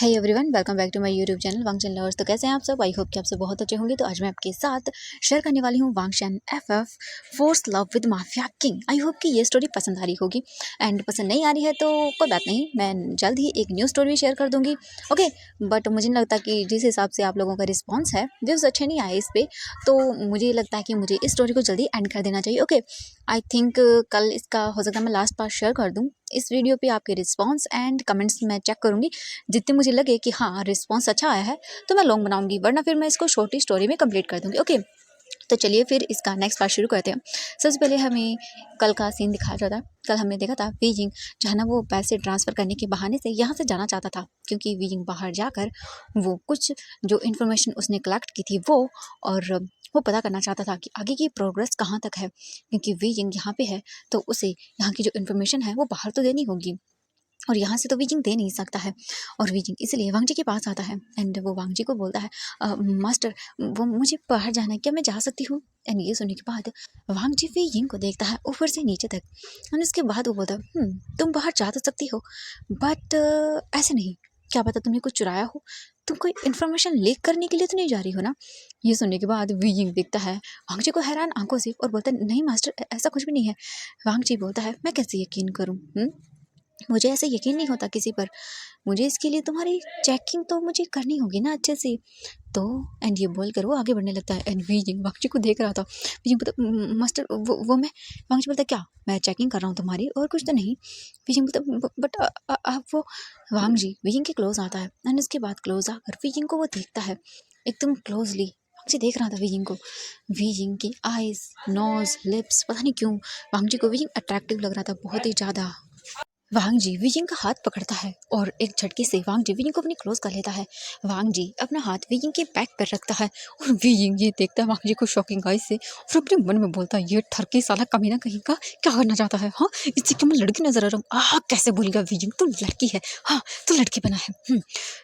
Hey everyone, welcome back to my YouTube channel Wangchan lovers. तो कैसे हैं आप सब? आई होप कि आप सब बहुत अच्छे होंगे। तो आज मैं आपके साथ शेयर करने वाली हूँ Wangchan FF force love with mafia king. I hope कि ये स्टोरी पसंद आ रही होगी, एंड पसंद नहीं आ रही है तो कोई बात नहीं, मैं जल्द ही एक न्यू स्टोरी शेयर कर दूंगी। ओके, बट मुझे नहीं लगता कि जिस हिसाब से आप लोगों का रिस्पॉन्स है, व्यूज़ अच्छे नहीं आए इस पर, तो मुझे लगता है कि मुझे इस स्टोरी को जल्दी एंड कर देना चाहिए। ओके, आई थिंक कल इसका हो सकता है मैं लास्ट पार्ट शेयर कर दूँ। इस वीडियो पे आपके रिस्पॉन्स एंड कमेंट्स मैं चेक करूँगी, जितने मुझे लगे कि हाँ रिस्पॉन्स अच्छा आया है तो मैं लॉन्ग बनाऊंगी, वरना फिर मैं इसको छोटी स्टोरी में कंप्लीट कर दूंगी। ओके, तो चलिए फिर इसका नेक्स्ट पार्ट शुरू करते हैं। सबसे पहले हमें कल का सीन दिखाया जाता है। कल हमने देखा था बीजिंग जो है ना, वो पैसे ट्रांसफ़र करने के बहाने से यहाँ से जाना चाहता था, क्योंकि बीजिंग बाहर जाकर वो कुछ जो इन्फॉर्मेशन उसने कलेक्ट की थी वो पता करना चाहता था कि आगे की प्रोग्रेस कहाँ तक है, क्योंकि बीजिंग यहाँ पे है तो उसे यहाँ की जो इन्फॉर्मेशन है वो बाहर तो देनी होगी, और यहाँ से तो वीजिंग दे नहीं सकता है। और वीजिंग इसलिए वांगजी के पास आता है एंड वो वांगजी को बोलता है, मास्टर वो मुझे बाहर जाना है, क्या मैं जा सकती हूँ? एंड ये सुनने के बाद वांगजी वीजिंग को देखता है ऊपर से नीचे तक, एंड उसके बाद वो बोलता है, तुम बाहर जा तो सकती हो, बट ऐसे नहीं, क्या पता तुमने कुछ चुराया हो, तुम कोई इन्फॉर्मेशन लीक करने के लिए तो नहीं जा रही हो ना? ये सुनने के बाद वीजिंग देखता है वांगजी को हैरान आंखों से और बोलता है, नहीं मास्टर, ऐसा कुछ भी नहीं है। वांगजी बोलता है, मैं कैसे यकीन करूँ? मुझे ऐसे यकीन नहीं होता किसी पर, मुझे इसके लिए तुम्हारी चेकिंग तो मुझे करनी होगी ना अच्छे से। तो एंड ये बोलकर वो आगे बढ़ने लगता है, एंड वीजिंग वांगजी को देख रहा था। वीजिंग बोलता, मास्टर वो मैं। वांगजी बोलता, क्या? मैं चेकिंग कर रहा हूँ तुम्हारी, और कुछ तो नहीं। वीजिंग बोलता, बट आप वो। वांगजी वीजिंग के क्लोज आता है, एंड उसके बाद क्लोज आकर वीजिंग को वो देखता है एकदम क्लोजली। वांगजी देख रहा था वीजिंग को, वीजिंग की आईज, नोज, लिप्स, पता नहीं क्यों वांगजी को वीजिंग अट्रैक्टिव लग रहा था बहुत ही ज़्यादा। वांगजी वीजिंग का हाथ पकड़ता है और एक झटके से वांगजी वीजिंग को अपनी क्लोज कर लेता है। वांगजी अपना हाथ वीजिंग के बैक पर रखता है, और वीजिंग ये देखता है वांगजी को शॉकिंग आइज से, और अपने मन में बोलता है, ये ठरकी साला कमीना कहीं का क्या करना चाहता है? हाँ, इससे क्यों मैं लड़की नजर आ रहा हूँ? कैसे भूल गया वीजिंग, तू लड़की है। हाँ, तू लड़की बना है।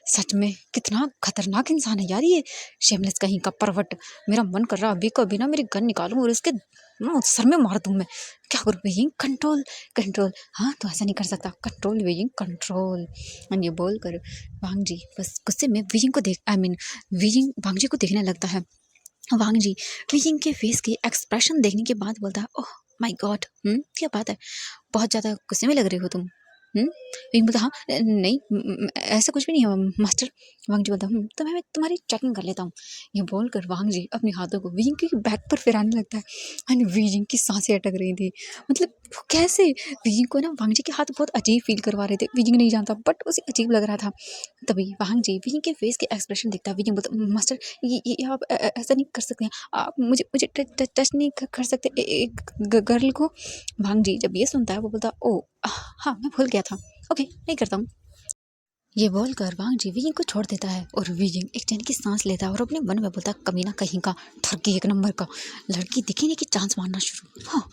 सच में कितना खतरनाक इंसान है यार ये, शेमलेस कहीं का परवट। मेरा मन कर रहा अभी को अभी ना मेरी गन निकालूं और इसके सर में मार दूं मैं। क्या करूं वीजिंग? Control control. हाँ, तो ऐसा नहीं कर सकता, कंट्रोल वीजिंग कंट्रोल। एंड ये बोल कर वांगजी बस गुस्से में वीजिंग को देख आई मीन वीजिंग वांगजी को देखने लगता है। वांगजी वीजिंग के फेस के एक्सप्रेशन देखने के बाद बोलता है, ओह माय गॉड, क्या बात है, बहुत ज़्यादा गुस्से में लग रहे हो तुम। विंग बोलता, हाँ नहीं, ऐसा कुछ भी नहीं है मास्टर। वांगजी बोलता, तो मैं तुम्हारी चेकिंग कर लेता हूँ। ये बोलकर वांगजी अपने हाथों को विजिंग के बैक पर फिराने लगता है, एंड विजिंग की सांसें अटक रही थी। मतलब वो कैसे? विजिंग को ना वांगजी के हाथ बहुत अजीब फील करवा रहे थे, विजिंग नहीं जानता बट उसे अजीब लग रहा था। तभी वांगजी विजिंग के फेस के एक्सप्रेशन देखता है। विजिंग बोलता, मास्टर ये आप ऐसा नहीं कर सकते हैं, आप मुझे मुझे टच नहीं कर सकते एक गर्ल को। वांगजी जब ये सुनता है वो बोलता, ओ हाँ मैं भूल गया था, ओके नहीं करता हूँ। ये बोलकर वांगजी विजिंग को छोड़ देता है, और विजिंग एक चैन की सांस लेता है और अपने मन में बोलता, कमीना कहीं का, ठरकी एक नंबर का, लड़की दिखी नहीं कि चांस मारना शुरू। हाँ,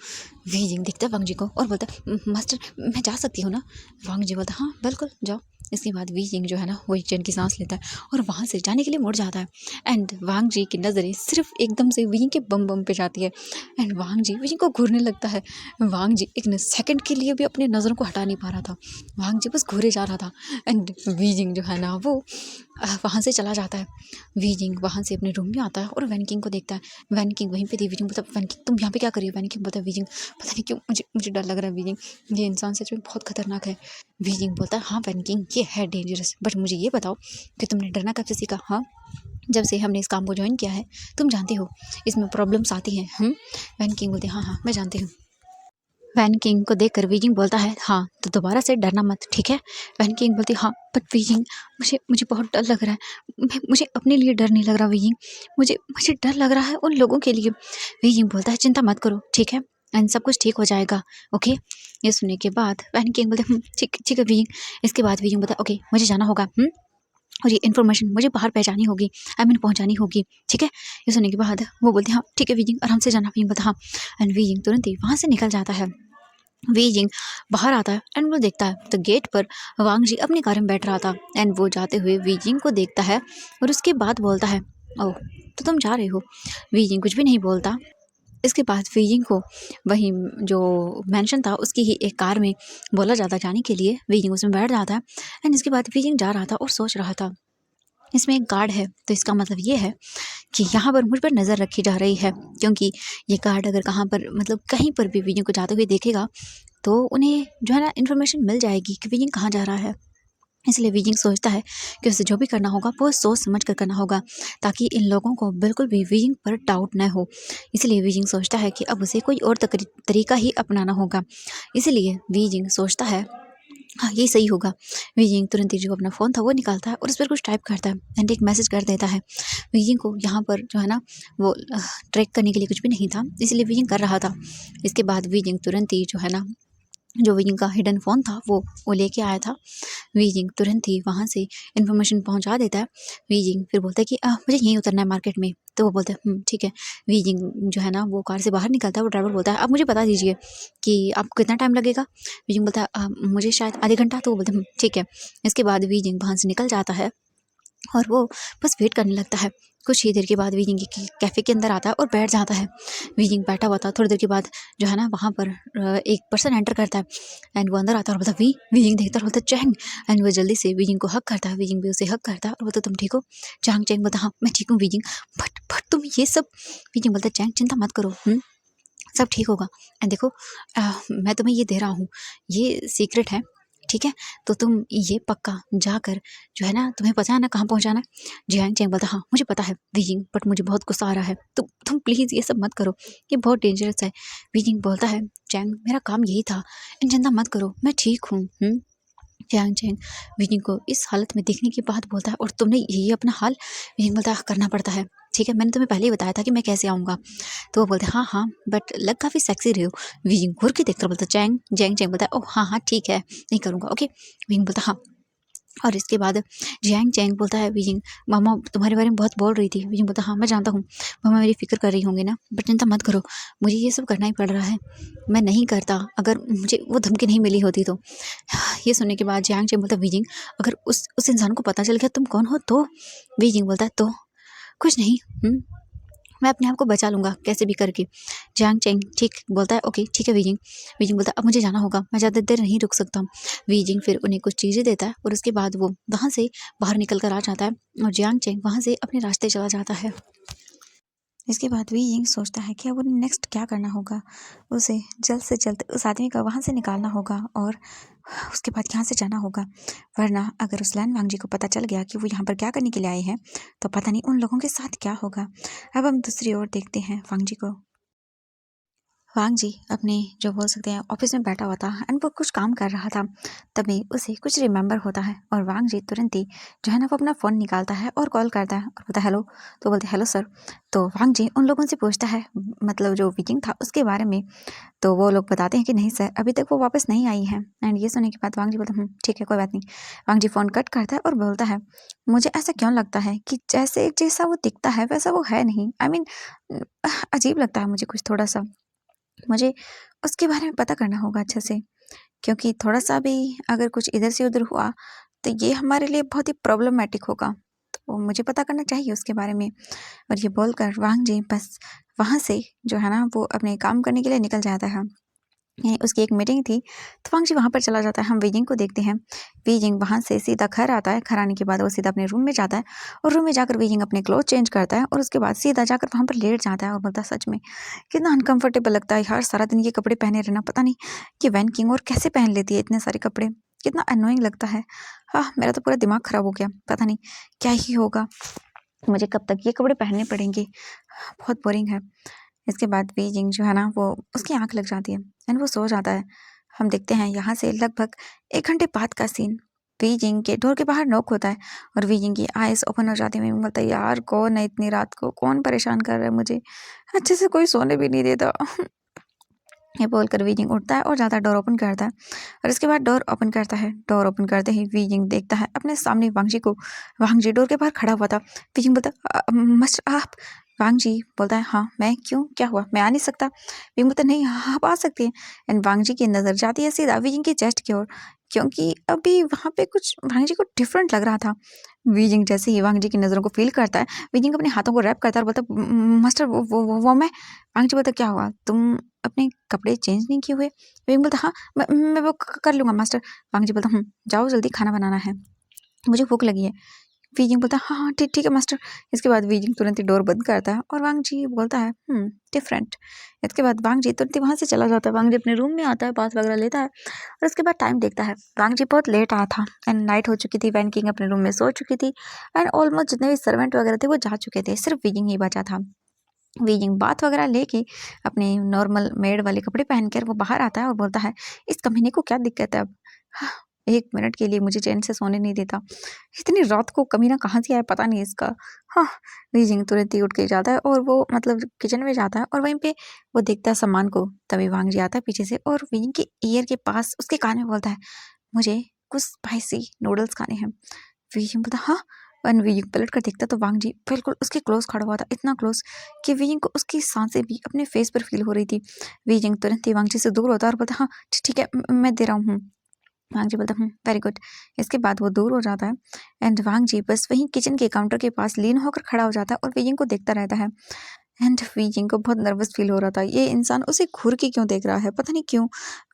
विजिंग दिखता है वांगजी को और बोलता, मास्टर मैं जा सकती हूँ ना? वांगजी बोलता, हाँ बिल्कुल जाओ। इसके बाद विजिंग जो है ना वो एक चैन की सांस लेता है और वहाँ से जाने के लिए मुड़ जाता है, एंड वांगजी की नज़रें सिर्फ एकदम से विजिंग के बम बम पे जाती है, एंड वांगजी विजिंग को घूरने लगता है। वांगजी एक सेकंड के लिए भी अपनी नज़रों को हटा नहीं पा रहा था, वांगजी बस घूरे जा रहा था, एंड वीजिंग जो है ना वो वहाँ से चला जाता है। वीजिंग वहाँ से अपने रूम में आता है और वैन किंग को देखता है। वैन किंग वहीं पे थी। वीजिंग बोलता, वैन किंग तुम यहाँ पे क्या कर रही हो? वैन किंग बोलता, वीजिंग पता नहीं क्यों मुझे मुझे डर लग रहा है वीजिंग, ये इंसान सच में बहुत खतरनाक है। वीजिंग बोलता है, हाँ वैन किंग ये है डेंजरस, बट मुझे ये बताओ कि तुमने डरना कब से सीखा? हाँ, जब से हमने इस काम को ज्वाइन किया है, तुम जानती हो इसमें प्रॉब्लम्स आती हैं। वैन किंग बोलते, हाँ हाँ मैं जानती हूँ। वैन किंग को देखकर वीजिंग बोलता है, हाँ तो दोबारा से डरना मत, ठीक है? वैन किंग बोलती, हाँ बट वीजिंग मुझे मुझे बहुत डर लग रहा है, मुझे अपने लिए डर नहीं लग रहा वीजिंग, मुझे मुझे डर लग रहा है उन लोगों के लिए। वीजिंग बोलता है, चिंता मत करो, ठीक है, एंड सब कुछ ठीक हो जाएगा, ओके। ये सुनने के बाद वैन किंग बोलते, ठीक ठीक है वीजिंग। इसके बाद वीजिंग बोलता, ओके मुझे जाना होगा, और ये इन्फॉर्मेशन मुझे बाहर पहुँचानी होगी, आई मीन पहुँचानी होगी, ठीक है। ये सुनने के बाद वो बोलते हैं, हाँ ठीक है वीजिंग, आराम से जाना। वीजिंग बोलता, हाँ, एंड वीजिंग तुरंत ही वहाँ से निकल जाता है। वीजिंग बाहर आता है एंड वो देखता है तो गेट पर वांगजी अपनी कार में बैठ रहा था, एंड वो जाते हुए वीजिंग को देखता है और उसके बाद बोलता है, ओह तो तुम जा रहे हो? वीजिंग कुछ भी नहीं बोलता, इसके बाद वीजिंग को वहीं जो मेंशन था उसकी ही एक कार में बोला जाता जाने के लिए। वीजिंग उसमें बैठ जाता है एंड इसके बाद वीजिंग जा रहा था और सोच रहा था इसमें एक गार्ड है, तो इसका मतलब ये है कि यहाँ पर मुझ पर नज़र रखी जा रही है, क्योंकि ये गार्ड अगर कहाँ पर मतलब कहीं पर भी वीजिंग को जाते हुए देखेगा तो उन्हें जो है ना इन्फॉर्मेशन मिल जाएगी कि वीजिंग कहाँ जा रहा है। इसलिए वीजिंग सोचता है कि उसे जो भी करना होगा वो सोच समझ कर करना होगा, ताकि इन लोगों को बिल्कुल भी वीजिंग पर डाउट न हो। इसलिए वीजिंग सोचता है कि अब उसे कोई और तरीका ही अपनाना होगा। इसलिए वीजिंग सोचता है हाँ ये सही होगा। वीजिंग तुरंत ही जो अपना फ़ोन था वो निकालता है और उस पर कुछ टाइप करता है एंड एक मैसेज कर देता है। वीजिंग को यहाँ पर जो है ना वो ट्रैक करने के लिए कुछ भी नहीं था, इसलिए वीजिंग कर रहा था। इसके बाद वीजिंग तुरंत ही जो है ना जो वीजिंग का हिडन फ़ोन था वो लेके आया था। वीजिंग तुरंत ही वहाँ से इन्फॉर्मेशन पहुँचा देता है। वीजिंग फिर बोलता है कि मुझे यहीं उतरना है मार्केट में। तो वो बोलता है ठीक है। वीजिंग जो है ना वो कार से बाहर निकलता है। वो ड्राइवर बोलता है अब मुझे बता दीजिए कि आपको कितना टाइम लगेगा। वीजिंग बोलता है मुझे शायद आधे घंटा। तो वो बोलते हैं ठीक है। इसके बाद वीजिंग वहाँ से निकल जाता है और वो बस वेट करने लगता है। कुछ ही देर के बाद वीजिंग कैफ़े के अंदर आता है और बैठ जाता है। वीजिंग बैठा हुआ था, थोड़ी देर के बाद जो है ना वहाँ पर एक पर्सन एंटर करता है एंड वो अंदर आता है और बोलता वीजिंग देखता है और बोलता है चैंग। एंड वो जल्दी से वीजिंग को हग करता है। वीजिंग भी उसे हग करता है और बोलता तुम ठीक हो। चैंग चैंग बोलता हाँ मैं ठीक हूँ वीजिंग। बट तुम ये सब। वीजिंग बोलता चैंग चिंता मत करो, सब ठीक होगा। एंड देखो मैं तुम्हें ये दे रहा हूँ, ये सीक्रेट है, ठीक है। तो तुम ये पक्का जाकर जो है ना तुम्हें पता है ना कहाँ पहुँचाना है। जियांग चैंग बोलता हाँ मुझे पता है वीजिंग, बट मुझे बहुत गुस्सा आ रहा है। तुम प्लीज़ ये सब मत करो, ये बहुत डेंजरस है। वीजिंग बोलता है चैंग मेरा काम यही था, इन चिंता मत करो मैं ठीक हूँ। जियांग चैंग वीजिंग को इस हालत में देखने के बाद बोलता है और तुमने यही अपना हाल। वीजिंग बोलता है करना पड़ता है, ठीक है। मैंने तुम्हें पहले ही बताया था कि मैं कैसे आऊँगा। तो वो बोलते हाँ हाँ बट लग काफ़ी सेक्सी रहे हो। वीजिंग घूर के देखकर बोलता चैंग। जैंग चैंग बोलता है ओह हाँ हाँ ठीक है नहीं करूँगा ओके। वीजिंग बोलता हाँ। और इसके बाद जियांग चैंग बोलता है वीजिंग मामा तुम्हारे बारे में बहुत बोल रही थी। वीजिंग बोलता हाँ मैं जानता हूँ, मामा मेरी फिक्र कर रही होंगी ना, बट चिंता मत करो मुझे ये सब करना ही पड़ रहा है। मैं नहीं करता अगर मुझे वो धमकी नहीं मिली होती तो। ये सुनने के बाद जियांग चैंग बोलता वीजिंग अगर उस इंसान को पता चल गया तुम कौन हो तो। वीजिंग बोलता है तो कुछ नहीं, मैं अपने आप को बचा लूँगा कैसे भी करके। जियांग चैंग ठीक बोलता है ओके ठीक है वीजिंग। वीजिंग बोलता है अब मुझे जाना होगा, मैं ज़्यादा देर नहीं रुक सकता। वीजिंग फिर उन्हें कुछ चीज़ें देता है और उसके बाद वो वहाँ से बाहर निकल कर आ जाता है और जियांग चैंग वहाँ से अपने रास्ते चला जाता है। इसके बाद वीजिंग सोचता है कि अब उन्हें नेक्स्ट क्या करना होगा। उसे जल्द से जल्द उस आदमी को वहाँ से निकालना होगा और उसके बाद यहाँ से जाना होगा, वरना अगर उस लैन वांगजी को पता चल गया कि वो यहाँ पर क्या करने के लिए आए हैं तो पता नहीं उन लोगों के साथ क्या होगा। अब हम दूसरी ओर देखते हैं वांगजी को। वांग जी अपने जो बोल सकते हैं ऑफिस में बैठा हुआ था एंड वो कुछ काम कर रहा था। तभी उसे कुछ रिमेंबर होता है और वांग जी तुरंत ही जो है ना वो अपना फ़ोन निकालता है और कॉल करता है और बोलता है हेलो। तो बोलते हेलो सर। तो वांग जी उन लोगों से पूछता है मतलब जो वीकिंग था उसके बारे में। तो वो लोग बताते हैं कि नहीं सर अभी तक वो वापस नहीं आई है। एंड ये सुनने के बाद वांग जी बोलते ठीक है कोई बात नहीं। वांग जी फ़ोन कट करता है और बोलता है मुझे ऐसा क्यों लगता है कि जैसा वो दिखता है वैसा वो है नहीं। आई मीन अजीब लगता है मुझे कुछ थोड़ा सा। मुझे उसके बारे में पता करना होगा अच्छे से, क्योंकि थोड़ा-सा भी अगर कुछ इधर से उधर हुआ तो ये हमारे लिए बहुत ही प्रॉब्लमैटिक होगा। तो मुझे पता करना चाहिए उसके बारे में। और ये बोलकर वांग जी बस वहाँ से जो है ना वो अपने काम करने के लिए निकल जाता है। उसकी एक मीटिंग थी तो वांग जी वहाँ पर चला जाता है। हम वीजिंग को देखते हैं। वीजिंग वहाँ से सीधा घर आता है। घर आने के बाद वो सीधा अपने रूम में जाता है और रूम में जाकर वीजिंग अपने क्लोथ चेंज करता है और उसके बाद सीधा जाकर वहाँ पर लेट जाता है और बोलता है सच में कितना अनकंफर्टेबल लगता है यार सारा दिन ये कपड़े पहने रहना। पता नहीं कि वैन किंग और कैसे पहन लेती है इतने सारे कपड़े, कितना अनोइंग लगता है। हाँ मेरा तो पूरा दिमाग ख़राब हो गया, पता नहीं क्या ही होगा, मुझे कब तक ये कपड़े पहनने पड़ेंगे, बहुत बोरिंग है। इसके बाद वीजिंग जो है ना वो उसकी आंख लग जाती है एंड वो सो जाता है। हम देखते हैं यहाँ से लगभग 1 घंटे बाद का सीन। वीजिंग के डोर के बाहर नॉक होता है और वीजिंग की आइज़ ओपन हो जाती है। मैं बोलता है यार कौन है इतनी रात को, कौन परेशान कर रहा है मुझे, अच्छे से कोई सोने भी नहीं देता। ये बोलकर वीजिंग उठता है और जाता है डोर ओपन करता है और इसके बाद डोर ओपन करता है। डोर ओपन करते ही वीजिंग देखता है अपने सामने वांगजी को। वांगजी डोर के बाहर खड़ा हुआ था। वीजिंग बोलता मास्टर आप। वांगजी बोलता है हाँ मैं, क्यों क्या हुआ, मैं आ नहीं सकता। वीजिंग बोलता नहीं हाँ आप आ सकते हैं। एंड वांगजी की नज़र जाती है सीधा वीजिंग की चेस्ट की ओर क्योंकि अभी वहाँ पे कुछ वांग जी को डिफरेंट लग रहा था। वीजिंग जैसे ही वांग जी की नज़रों को फील करता है, वीजिंग अपने हाथों को रैप करता है और बोलता है, मास्टर वो मैं। वांग जी बोलता, क्या हुआ, तुम अपने कपड़े चेंज नहीं किए हुए? वीजिंग बोलता, हाँ मैं वो कर लूँगा मास्टर। वांग जी बोलता, जाओ जल्दी खाना बनाना है, मुझे भूख लगी है। वीजिंग बोलता है, हाँ हाँ ठीक ठीक है मास्टर। इसके बाद वीजिंग तुरंत ही डोर बंद करता है और वांग जी बोलता है डिफरेंट। इसके बाद वांग जी तुरंत ही वहाँ से चला जाता है। वांग जी अपने रूम में आता है, बाथ वगैरह लेता है और उसके बाद टाइम देखता है। वांग जी बहुत लेट आया था एंड नाइट हो चुकी थी। वैन किंग अपने रूम में सो चुकी थी एंड ऑलमोस्ट जितने भी सर्वेंट वगैरह थे वो जा चुके थे, सिर्फ वीजिंग ही बचा था। वीजिंग बाथ वगैरह लेके अपने नॉर्मल मेड वाले कपड़े पहनकर वो बाहर आता है और बोलता है, इस कमीने को क्या दिक्कत है अब, हाँ, 1 मिनट के लिए मुझे चैन से सोने नहीं देता। इतनी रात को कमीना कहाँ से आया पता नहीं इसका। हाँ, वीजिंग तुरंत ही उठ के जाता है और वो मतलब किचन में जाता है और वहीं पे वो देखता है सामान को। तभी वांग जी आता है पीछे से और वीजिंग के ईयर के पास उसके कान में बोलता है, मुझे कुछ स्पाइसी नूडल्स खाने हैं। वीजिंग बोलता, हाँ। वन वीजिंग पलट कर देखता तो वांग जी बिल्कुल उसके क्लोज खड़ा हुआ था, इतना क्लोज कि वीजिंग को उसकी सांसें भी अपने फेस पर फील हो रही थी। वीजिंग तुरंत ही वांग जी से दूर होता है और बोलता, हाँ ठीक है, मैं दे रहा हूँ। वांग जी बोलता, वेरी गुड। इसके बाद वो दूर हो जाता है एंड वांग जी बस वहीं किचन के काउंटर के पास लीन होकर खड़ा हो जाता है और वीजिंग को देखता रहता है। एंड वीजिंग को बहुत नर्वस फील हो रहा था, ये इंसान उसे घूर के क्यों देख रहा है, पता नहीं क्यों।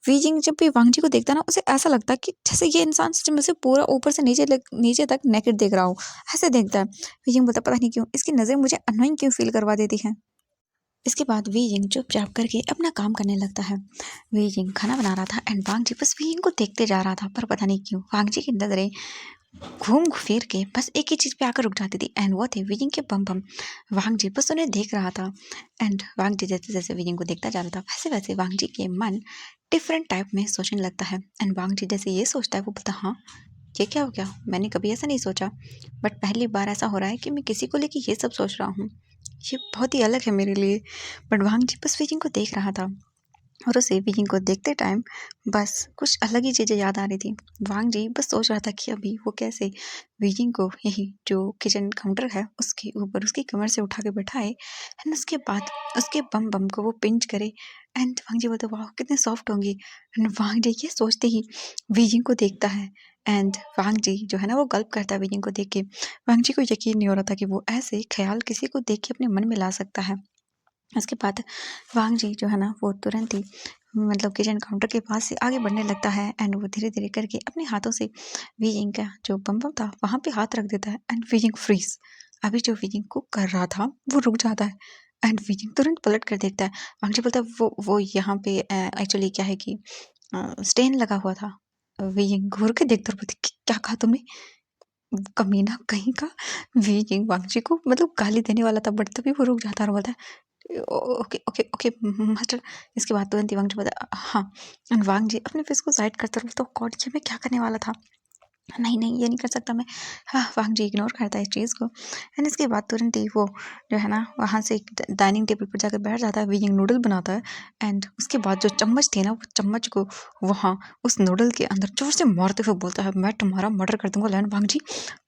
वीजिंग जब भी वांग जी को देखता है ना, उसे ऐसा लगता है कि जैसे ये इंसान सच में उसे पूरा ऊपर से नीचे तक नेकेड देख रहा हो, ऐसे देखता है। वीजिंग बोलता, पता नहीं क्यों इसकी नज़र मुझे अनोइंग क्यों फील करवा देती है। इसके बाद वीजिंग चुपचाप करके अपना काम करने लगता है। वीजिंग खाना बना रहा था एंड वांग जी बस वीजिंग को देखते जा रहा था, पर पता नहीं क्यों वांग जी की नजरें घूम फिर के बस एक ही चीज पे आकर रुक जाती थी एंड वो थे वीजिंग के बम बम। वांग जी बस उन्हें देख रहा था एंड वांग जी जैसे जैसे वीजिंग को देखता जा रहा था वैसे वैसे वांग जी के मन डिफरेंट टाइप में सोचने लगता है। एंड वांग जी जैसे ये सोचता है वो बोलता, हाँ ये क्या हो गया, मैंने कभी ऐसा नहीं सोचा, बट पहली बार ऐसा हो रहा है कि मैं किसी को लेके ये सब सोच रहा हूँ, ये बहुत ही अलग है मेरे लिए। बट वांग जी बस वीजिंग को देख रहा था और उसे वीजिंग को देखते टाइम बस कुछ अलग ही चीज़ें याद आ रही थी। वांग जी बस सोच रहा था कि अभी वो कैसे वीजिंग को यही जो किचन काउंटर है उसके ऊपर उसकी कमर से उठा के बैठाए एंड उसके बाद उसके बम बम को वो पिंच करे। एंड वांग जी बोलते, वाह कितने सॉफ्ट होंगे। एंड वांग जी ये सोचते ही वीजिंग को देखता है एंड वांग जी जो है ना वो गल्प करता है वीजिंग को देख के। वांग जी को यकीन नहीं हो रहा था कि वो ऐसे ख्याल किसी को देख के अपने मन में ला सकता है। उसके बाद वांग जी जो है ना वो तुरंत ही मतलब किचन काउंटर के पास से आगे बढ़ने लगता है एंड वो धीरे धीरे करके अपने हाथों से वीजिंग का जो बम बम था वहाँ पे हाथ रख देता है एंड वीजिंग फ्रीज। अभी जो वीजिंग को कर रहा था वो रुक जाता है एंड वीजिंग तुरंत पलट कर देखता है। वांग जी बोलता है, वो यहाँ पे एक्चुअली क्या है कि स्टेन लगा हुआ था। वीजिंग घूर के देखता और बोलती, क्या कहा तुमने, कमीना कहीं का। वीजिंग वांग जी को मतलब गाली देने वाला था बट तभी वो रुक जाता और बोलता है, ओके ओके ओके मास्टर। इसके बाद तुरंत ही वांग जी बोलता, हाँ। एंड वांग जी अपने फेस को साइड करता और बोलता, गॉड ये मैं क्या करने वाला था, नहीं नहीं ये नहीं कर सकता मैं। हाँ, वांग जी इग्नोर करता है इस चीज़ को एंड इसके बाद तुरंत ही वो जो है ना वहाँ से एक डाइनिंग टेबल पर जाकर बैठ जाता है। वीजिंग नूडल बनाता है एंड उसके बाद जो चम्मच थी ना वो चम्मच को वहाँ उस नूडल के अंदर जोर से मारते हुए बोलता है, मैं तुम्हारा मर्डर कर दूंगा। लैंड वांग जी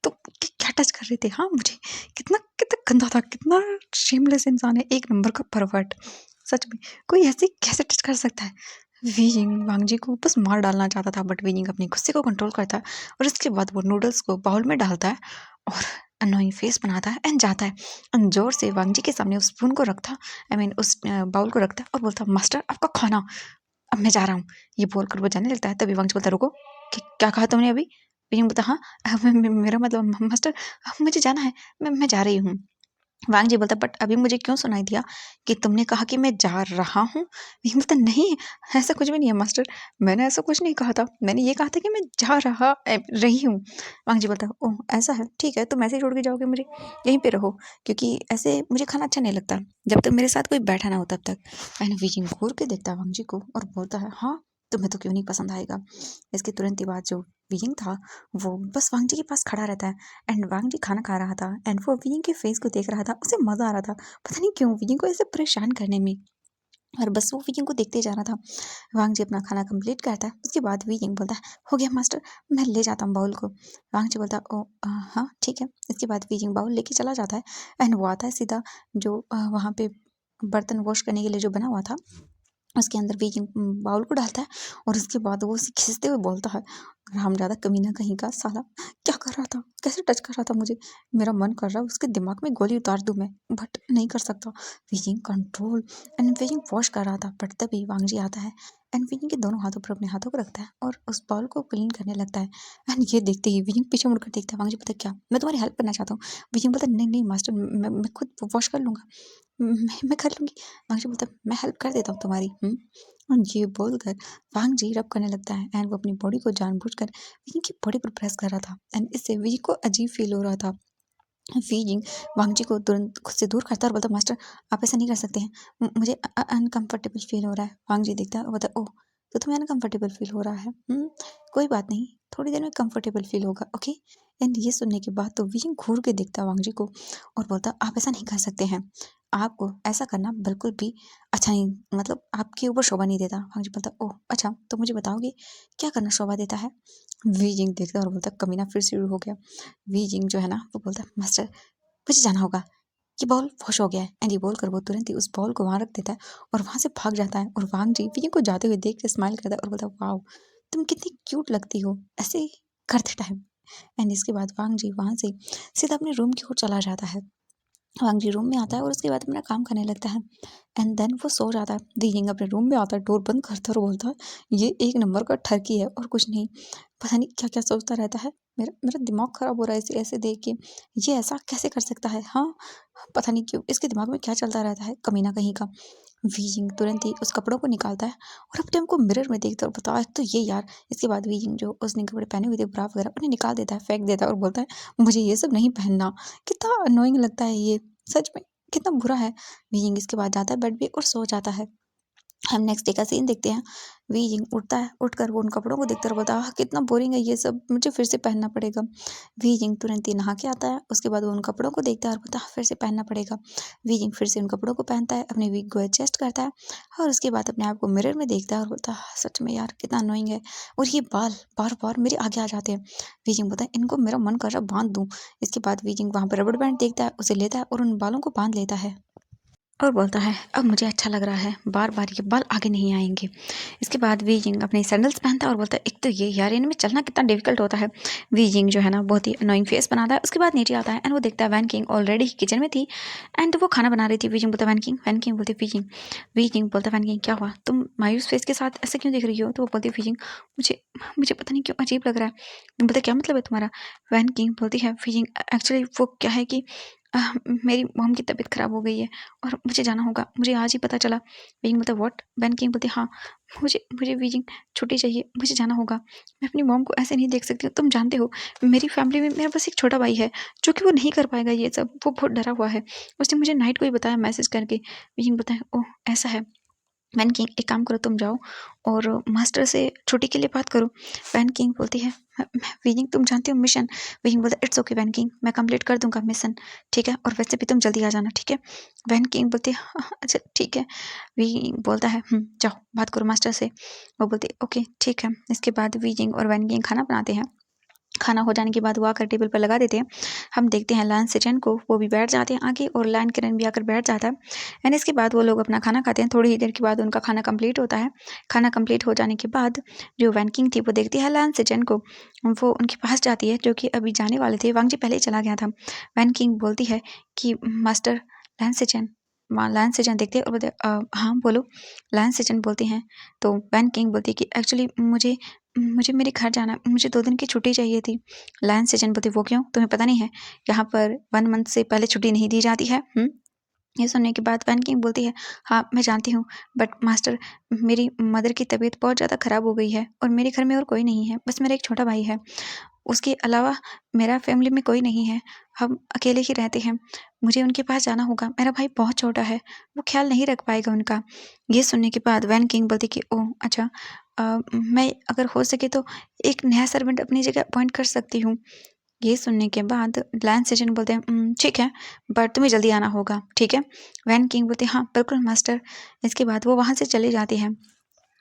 तो क्या टच कर रहे थे, हाँ मुझे कितना कितना गंदा था, कितना शेमलेस इंसान है, एक नंबर का परवर्ट। सच में कोई ऐसे कैसे टच कर सकता है। वीजिंग वांग जी को बस मार डालना चाहता था बट वीजिंग अपने गुस्से को कंट्रोल करता है और उसके बाद वो नूडल्स को बाउल में डालता है और अनोइंग फेस बनाता है एंड जाता है एंड जोर से वांग जी के सामने उस स्पून को रखता, आई मीन उस बाउल को रखता है और बोलता, मास्टर आपका खाना, अब मैं जा रहा हूँ। ये बोलकर वो जाने लगता है तभी वांग जी बोलता, रुको क्या कहा तुमने अभी। वीजिंग बोलता, हाँ मेरा मतलब मास्टर अब मुझे जाना है, मैं जा रही हूँ। वांग जी बोलता, बट अभी मुझे क्यों सुनाई दिया कि तुमने कहा कि मैं जा रहा हूँ। ये बोलता, नहीं ऐसा कुछ भी नहीं है मास्टर, मैंने ऐसा कुछ नहीं कहा था, मैंने ये कहा था कि मैं जा रही हूँ। वांग जी बोलता, ओह ऐसा है, ठीक है तुम ऐसे ही छोड़ के जाओगे मुझे, यहीं पे रहो, क्योंकि ऐसे मुझे खाना अच्छा नहीं लगता जब तक मेरे साथ कोई बैठा ना हो तब तक। एंड वीजिंग घूर के देखता है वांग जी को और बोलता है, हाँ तुम्हें तो क्यों नहीं पसंद आएगा। इसके तुरंत ही बाद जो वीजिंग था वो बस वांग जी के पास खड़ा रहता है एंड वांग जी खाना खा रहा था एंड वो विजिंग के फेस को देख रहा था, उसे मजा आ रहा था, पता नहीं क्यों विजिंग को ऐसे परेशान करने में, और बस वो विजिंग को देखते जा रहा था। वांग जी अपना खाना कंप्लीट करता है उसके बाद विजिंग बोलता है, हो गया मास्टर, मैं ले जाता हूँ बाउल को। वांग जी बोलता है, ओ हाँ ठीक है। इसके बाद विजिंग बाउल लेके चला जाता है एंड वो आता है सीधा जो वहाँ पे बर्तन वॉश करने के लिए जो बना हुआ था उसके अंदर बेकिंग बाउल को डालता है और उसके बाद वो उसे खींचते हुए बोलता है, हरामजादा कमीना कहीं का साला, क्या कर रहा था, कैसे टच कर रहा था मुझे, मेरा मन कर रहा है उसके दिमाग में गोली उतार दूं मैं, बट नहीं कर सकता। Beijing control and Beijing wash कर रहा था, बट तभी वांगजी आता है एंड बीजिंग के दोनों हाथों पर अपने हाथों को रखता है और उस बाउल को क्लीन करने लगता है। एंड ये देखते ही बीजिंग पीछे मुड़कर देखता है, वांगजी पता है क्या, मैं तुम्हारी हेल्प करना चाहता हूँ। बीजिंग बोलता है, नहीं नहीं मास्टर, मैं खुद वॉश कर लूंगा, मैं कर लूंगी। वांगजी बोलता है, मैं हेल्प कर देता हूँ तुम्हारी। और ये बोलकर वांग जी रब करने लगता है एंड वो अपनी बॉडी को जानबूझकर विंग की बॉडी पर प्रेस कर रहा था एंड इससे विंग को अजीब फील हो रहा था। विंग वांग जी को तुरंत खुद से दूर करता है और बोलता, मास्टर आप ऐसा नहीं कर सकते हैं, मुझे अनकंफर्टेबल फील हो रहा है। वांग जी देखता है और बोलता, ओह तो तुम्हें अनकंफर्टेबल फील हो रहा है, कोई बात नहीं, थोड़ी देर में कंफर्टेबल फील होगा, ओके। एंड ये सुनने के बाद तो विंग घूर के देखता वांग जी को और बोलता, आप ऐसा नहीं कर सकते हैं, आपको ऐसा करना बिल्कुल भी अच्छा नहीं, मतलब आपके ऊपर शोभा नहीं देता। वांग जी बोलता, ओह अच्छा, तो मुझे बताओगे क्या करना शोभा देता है। वी जिंग देखता है और बोलता, कमीना फिर शुरू हो गया। वी जिंग जो है ना वो बोलता है, मास्टर मुझे जाना होगा, ये बॉल वॉश हो गया है। एंड ये बोल कर वो तुरंत ही उस बॉल को वहां रख देता है और वहां से भाग जाता है। और वांग जी विजय को जाते हुए देख के स्माइल करता है और बोलता है, वाओ तुम कितनी क्यूट लगती हो ऐसे करते टाइम। एंड इसके बाद वांग जी वहां से सीधा अपने रूम की ओर चला जाता है। वांग जी रूम में आता है और उसके बाद अपना काम करने लगता है एंड देन वो सो जाता है। दीजिंग अपने रूम में आता है, डोर बंद करता है और बोलता है, ये एक नंबर का ठरकी है और कुछ नहीं। पता नहीं क्या क्या सोचता रहता है, मेरा मेरा दिमाग खराब हो रहा है इसे ऐसे देख के, ये ऐसा कैसे कर सकता है। हाँ पता नहीं क्यों इसके दिमाग में क्या चलता रहता है कमीना कहीं का। वीजिंग तुरंत ही उस कपड़ों को निकालता है और अपने आप को मिरर में देखता है और बताओ तो ये यार। इसके बाद वीजिंग जो उसने कपड़े पहने हुए थे ब्रा वगैरह उन्हें निकाल देता है, फेंक देता है और बोलता है, मुझे ये सब नहीं पहनना। कितना अनोइंग लगता है ये, सच में कितना बुरा है। वीजिंग इसके बाद जाता है बेड पे और सो जाता है। हम नेक्स्ट डे का सीन देखते हैं। वी जिंग उठता है, उठकर वो उन कपड़ों को देखता है और बोलता है, कितना बोरिंग है ये सब, मुझे फिर से पहनना पड़ेगा। वी जिंग तुरंत ही नहा के आता है, उसके बाद वो उन कपड़ों को देखता है और बोलता है, फिर से पहनना पड़ेगा। वी जिंग फिर से उन कपड़ों को पहनता है, अपनी वीक को एडजस्ट करता है और उसके बाद अपने आप को मिरर में देखता है और बोलता है, सच में यार कितना अनोइंग है। और ये बाल बार बार मेरे आगे आ जाते हैं। वी जिंग बोलता है, इनको मेरा मन कर रहा बांध दूं। इसके बाद वी जिंग वहां पर रबड़ बैंड देखता है, उसे लेता है और उन बालों को बांध लेता है और बोलता है, अब मुझे अच्छा लग रहा है, बार बार ये बाल आगे नहीं आएंगे। इसके बाद वी जिंग अपने सैंडल्स पहनता है और बोलता है, एक तो ये यार इनमें चलना कितना डिफिकल्ट होता है। वी जिंग जो है ना बहुत ही अनोइंग फेस बनाता है। उसके बाद नीचे आता है एंड वो देखता है वैन किंग ऑलरेडी किचन में थी एंड वो खाना बना रही थी। वी जिंग बोलता है, वैन किंग बोलती वी जिंग। वी जिंग बोलता है, वैन किंग क्या हुआ, तुम मायूस फेस के साथ ऐसे क्यों देख रही हो। तो वो बोलती है, वी जिंग मुझे मुझे पता नहीं क्यों अजीब लग रहा है। बोलते क्या मतलब है तुम्हारा। वैन किंग बोलती है, वी जिंग एक्चुअली वो क्या है कि मेरी मॉम की तबीयत खराब हो गई है और मुझे जाना होगा, मुझे आज ही पता चला। बीइंग बोलता व्हाट। वैन किंग बोलती हाँ मुझे मुझे बीजिंग छुट्टी चाहिए, मुझे जाना होगा, मैं अपनी मॉम को ऐसे नहीं देख सकती हूँ। तुम जानते हो मेरी फैमिली में मेरा बस एक छोटा भाई है जो कि वो नहीं कर पाएगा ये सब, वो बहुत डरा हुआ है। उसने मुझे नाइट को ही बताया मैसेज करके। बीजिंग बताया ओह ऐसा है। वैन किंग एक काम करो, तुम जाओ और मास्टर से छुट्टी के लिए बात करो। वैन किंग बोलती है, विजिंग तुम जानती हो मिशन। विजिंग बोलता है, इट्स ओके वैन किंग, मैं कंप्लीट कर दूंगा मिशन, ठीक है, और वैसे भी तुम जल्दी आ जाना, ठीक है। वैन किंग बोलती है, "हाँ, अच्छा ठीक है।" विजिंग बोलता है, जाओ बात करो मास्टर से। वो बोलती है, ओके ठीक है। इसके बाद विजिंग और वैन किंग खाना बनाते हैं। खाना हो जाने के बाद वो आकर टेबल पर लगा देते हैं। हम देखते हैं लायन सेजन को, वो भी बैठ जाते हैं आगे और लायन किरण भी आकर बैठ जाता है एंड इसके बाद वो लोग अपना खाना खाते हैं। थोड़ी ही देर के बाद उनका खाना कंप्लीट होता है। खाना कंप्लीट हो जाने के बाद जो वैन किंग थी वो देखती है लायन सेजन को, वो उनके पास जाती है जो कि अभी जाने वाले थे। वांग जी पहले ही चला गया था। वैन किंग बोलती है कि मास्टर लायन सेजन। लायन सेजन देखते हैं और बोलते हाँ बोलो। लायन सेजन बोलती हैं तो वैन किंग बोलती है कि एक्चुअली मुझे मुझे मेरे घर जाना, मुझे 2 दिन की छुट्टी चाहिए थी। लायन सेजन बोलती, वो क्यों, तुम्हें पता नहीं है यहाँ पर 1 मंथ से पहले छुट्टी नहीं दी जाती है। ये सुनने के बाद वैन किंग बोलती है, हाँ मैं जानती हूँ, बट मास्टर मेरी मदर की तबीयत बहुत ज़्यादा ख़राब हो गई है और मेरे घर में और कोई नहीं है, बस मेरा एक छोटा भाई है। उसके अलावा मेरा फैमिली में कोई नहीं है, हम अकेले ही रहते हैं। मुझे उनके पास जाना होगा, मेरा भाई बहुत छोटा है, वो ख्याल नहीं रख पाएगा उनका। ये सुनने के बाद वैन किंग बोलती कि ओह अच्छा, मैं अगर हो सके तो एक नया सर्वेंट अपनी जगह अपॉइंट कर सकती हूँ। ये सुनने के बाद लायन सेजन बोलते हैं, ठीक है, बट तुम्हें जल्दी आना होगा, ठीक है। वैन किंग बोलते हैं, हाँ बिल्कुल मास्टर। इसके बाद वो वहाँ से चले जाते हैं।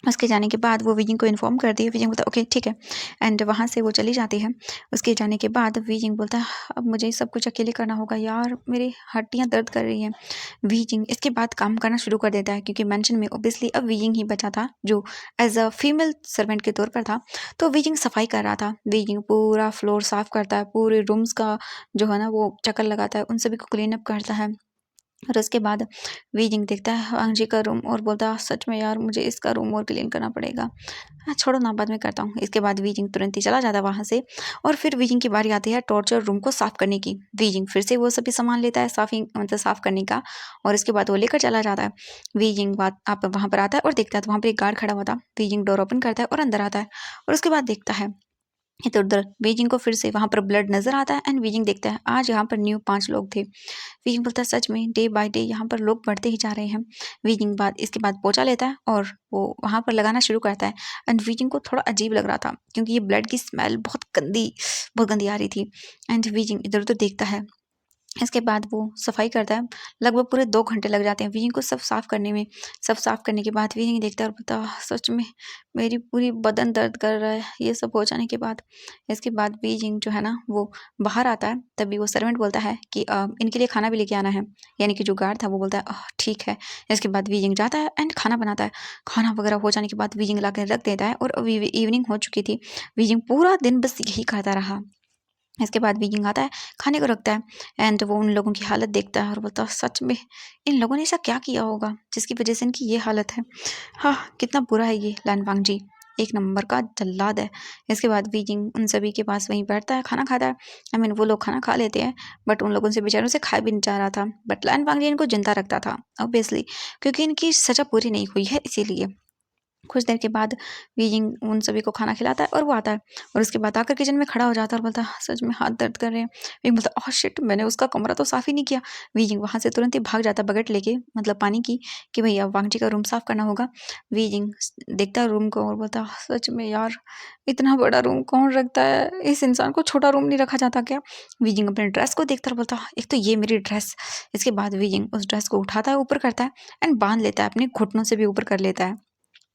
उसके जाने के बाद वो वीजिंग को इन्फॉर्म करती है। वीजिंग बोलता है ओके ठीक है, एंड वहाँ से वो चली जाती है। उसके जाने के बाद वीजिंग बोलता है अब मुझे सब कुछ अकेले करना होगा यार, मेरी हड्डियाँ दर्द कर रही हैं। वीजिंग इसके बाद काम करना शुरू कर देता है, क्योंकि मेंशन में ऑब्वियसली अब वीजिंग ही बचा था जो एज अ फीमेल सर्वेंट के तौर पर था। तो वीजिंग सफाई कर रहा था। वीजिंग पूरा फ्लोर साफ करता है, पूरे रूम्स का जो है ना वो चक्कर लगाता है, उन सभी को क्लीन अप करता है। और उसके बाद वीजिंग देखता है अंजी का रूम और बोलता है सच में यार मुझे इसका रूम और क्लीन करना पड़ेगा। हाँ छोड़ो ना, बाद में करता हूँ। इसके बाद वीजिंग तुरंत ही चला जाता है वहाँ से। और फिर वीजिंग की बारी आती है टॉर्चर रूम को साफ करने की। वीजिंग फिर से वो सभी सामान लेता है साफी मतलब साफ करने का, और इसके बाद वो लेकर चला जाता है। वीजिंग बात आप वहाँ पर आता है और देखता है तो वहाँ पर एक गार्ड खड़ा हुआ था। वीजिंग डोर ओपन करता है और अंदर आता है, और उसके बाद देखता है इधर उधर। वीजिंग को फिर से वहाँ पर ब्लड नजर आता है, एंड वीजिंग देखता है आज यहाँ पर न्यू 5 लोग थे। वीजिंग बोलता है सच में डे बाय डे यहाँ पर लोग बढ़ते ही जा रहे हैं। वीजिंग बाद इसके बाद पोछा लेता है और वो वहाँ पर लगाना शुरू करता है। एंड वीजिंग को थोड़ा अजीब लग रहा था, क्योंकि ये ब्लड की स्मेल बहुत गंदी आ रही थी। एंड वीजिंग इधर उधर देखता है। इसके बाद वो सफाई करता है। लगभग पूरे 2 घंटे लग जाते हैं वीजिंग को सब साफ करने में। सब साफ करने के बाद वीजिंग देखता है और बोलता है सच में मेरी पूरी बदन दर्द कर रहा है ये सब हो जाने के बाद। इसके बाद वीजिंग जो है ना वो बाहर आता है। तभी वो सर्वेंट बोलता है कि इनके लिए खाना भी लेके आना है, यानी कि जो गार्ड था वो बोलता है ठीक है। इसके बाद वीजिंग जाता है एंड खाना बनाता है। खाना वगैरह हो जाने के बाद वीजिंग ला के रख देता है, और अभी इवनिंग हो चुकी थी। वीजिंग पूरा दिन बस यही करता रहा। इसके बाद वीजिंग आता है, खाने को रखता है, एंड वो उन लोगों की हालत देखता है और बोलता है सच में इन लोगों ने ऐसा क्या किया होगा जिसकी वजह से इनकी ये हालत है। हाँ कितना बुरा है ये लानवांग जी, एक नंबर का जल्लाद है। इसके बाद वीजिंग उन सभी के पास वहीं बैठता है, खाना खाता है। वो लोग खाना खा लेते हैं, बट उन लोगों से बेचारों से खा भी नहीं जा रहा था। बट लानवांग जी इनको जिंदा रखता था ऑब्वियसली, क्योंकि इनकी सजा पूरी नहीं हुई है इसीलिए। कुछ देर के बाद वीजिंग उन सभी को खाना खिलाता है और वो आता है, और उसके बाद आकर किचन में खड़ा हो जाता है और बोलता है सच में हाथ दर्द कर रहे हैं। वीजिंग बोलता है ओह शिट, मैंने उसका कमरा तो साफ ही नहीं किया। वीजिंग वहाँ से तुरंत ही भाग जाता है बकेट लेके, मतलब पानी की, कि भैया वांगजी का रूम साफ करना होगा। वीजिंग देखता है रूम को और बोलता है सच में यार इतना बड़ा रूम कौन रखता है, इस इंसान को छोटा रूम नहीं रखा जाता क्या। वीजिंग अपने ड्रेस को देखता है और बोलता है एक तो ये मेरी ड्रेस। इसके बाद वीजिंग उस ड्रेस को उठाता है, ऊपर करता है एंड बांध लेता है, अपने घुटनों से भी ऊपर कर लेता है,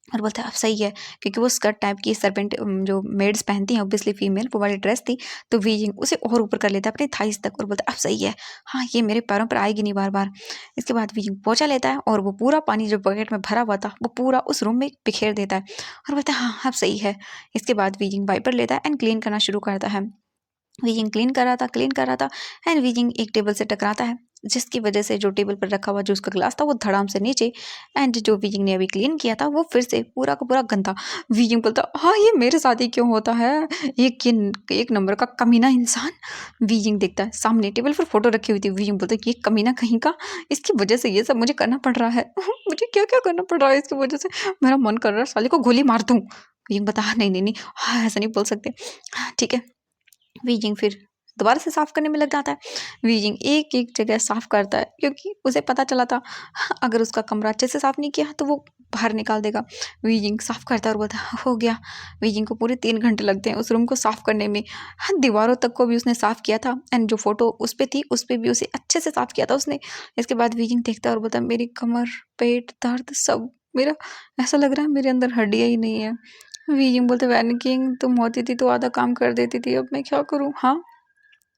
और बोलता है अब सही है, क्योंकि वो स्कर्ट टाइप की सर्पेंट जो मेड्स पहनती हैं ऑब्वियसली फीमेल, वो वाली ड्रेस थी। तो वीजिंग उसे और ऊपर कर लेता है अपने थाइस तक, और बोलता है अब सही है, हाँ ये मेरे पैरों पर आएगी नहीं बार बार। इसके बाद वीजिंग पोछा लेता है और वो पूरा पानी जो बकेट में भरा हुआ था वो पूरा उस रूम में बिखेर देता है, और बोलता है हाँ अब सही है। इसके बाद वीजिंग वाइपर लेता है एंड क्लीन करना शुरू करता है। वीजिंग क्लीन कर रहा था एंड वीजिंग एक टेबल से टकराता है, जिसकी वजह से जो टेबल पर रखा हुआ जो उसका ग्लास था वो धड़ाम से नीचे, एंड जो वीजिंग ने अभी क्लीन किया था वो फिर से पूरा का पूरा गंदा। वीजिंग बोलता हाँ ये मेरे साथ ही क्यों होता है, एक नंबर का कमीना इंसान। वीजिंग देखता है सामने टेबल पर फोटो रखी हुई थी। वीजिंग बोलता ये कमीना कहीं का, इसकी वजह से ये सब मुझे करना पड़ रहा है मुझे क्या क्या करना पड़ रहा है इसकी वजह से, मेरा मन कर रहा है साले को गोली मार दूं। वीजिंग बता नहीं नहीं नहीं, हाँ ऐसा नहीं बोल सकते, हाँ, ठीक है। वीजिंग फिर दोबारा से साफ करने में लग जाता है। वीजिंग एक एक जगह साफ करता है, क्योंकि उसे पता चला था अगर उसका कमरा अच्छे से साफ नहीं किया तो वो बाहर निकाल देगा। वीजिंग साफ करता है और बोलता है हो गया। वीजिंग को पूरे 3 घंटे लगते हैं उस रूम को साफ करने में। हाँ दीवारों तक को भी उसने साफ किया था, एंड जो फोटो उस पे थी उस पे भी उसे अच्छे से साफ किया था उसने। इसके बाद वीजिंग देखता है और बोलता है मेरी कमर पेट दर्द सब, मेरा ऐसा लग रहा है मेरे अंदर हड्डियाँ ही नहीं है। वीजिंग बोलते वैनिकिंग तुम होती थी तो आधा काम कर देती थी, अब मैं क्या करूँ। हाँ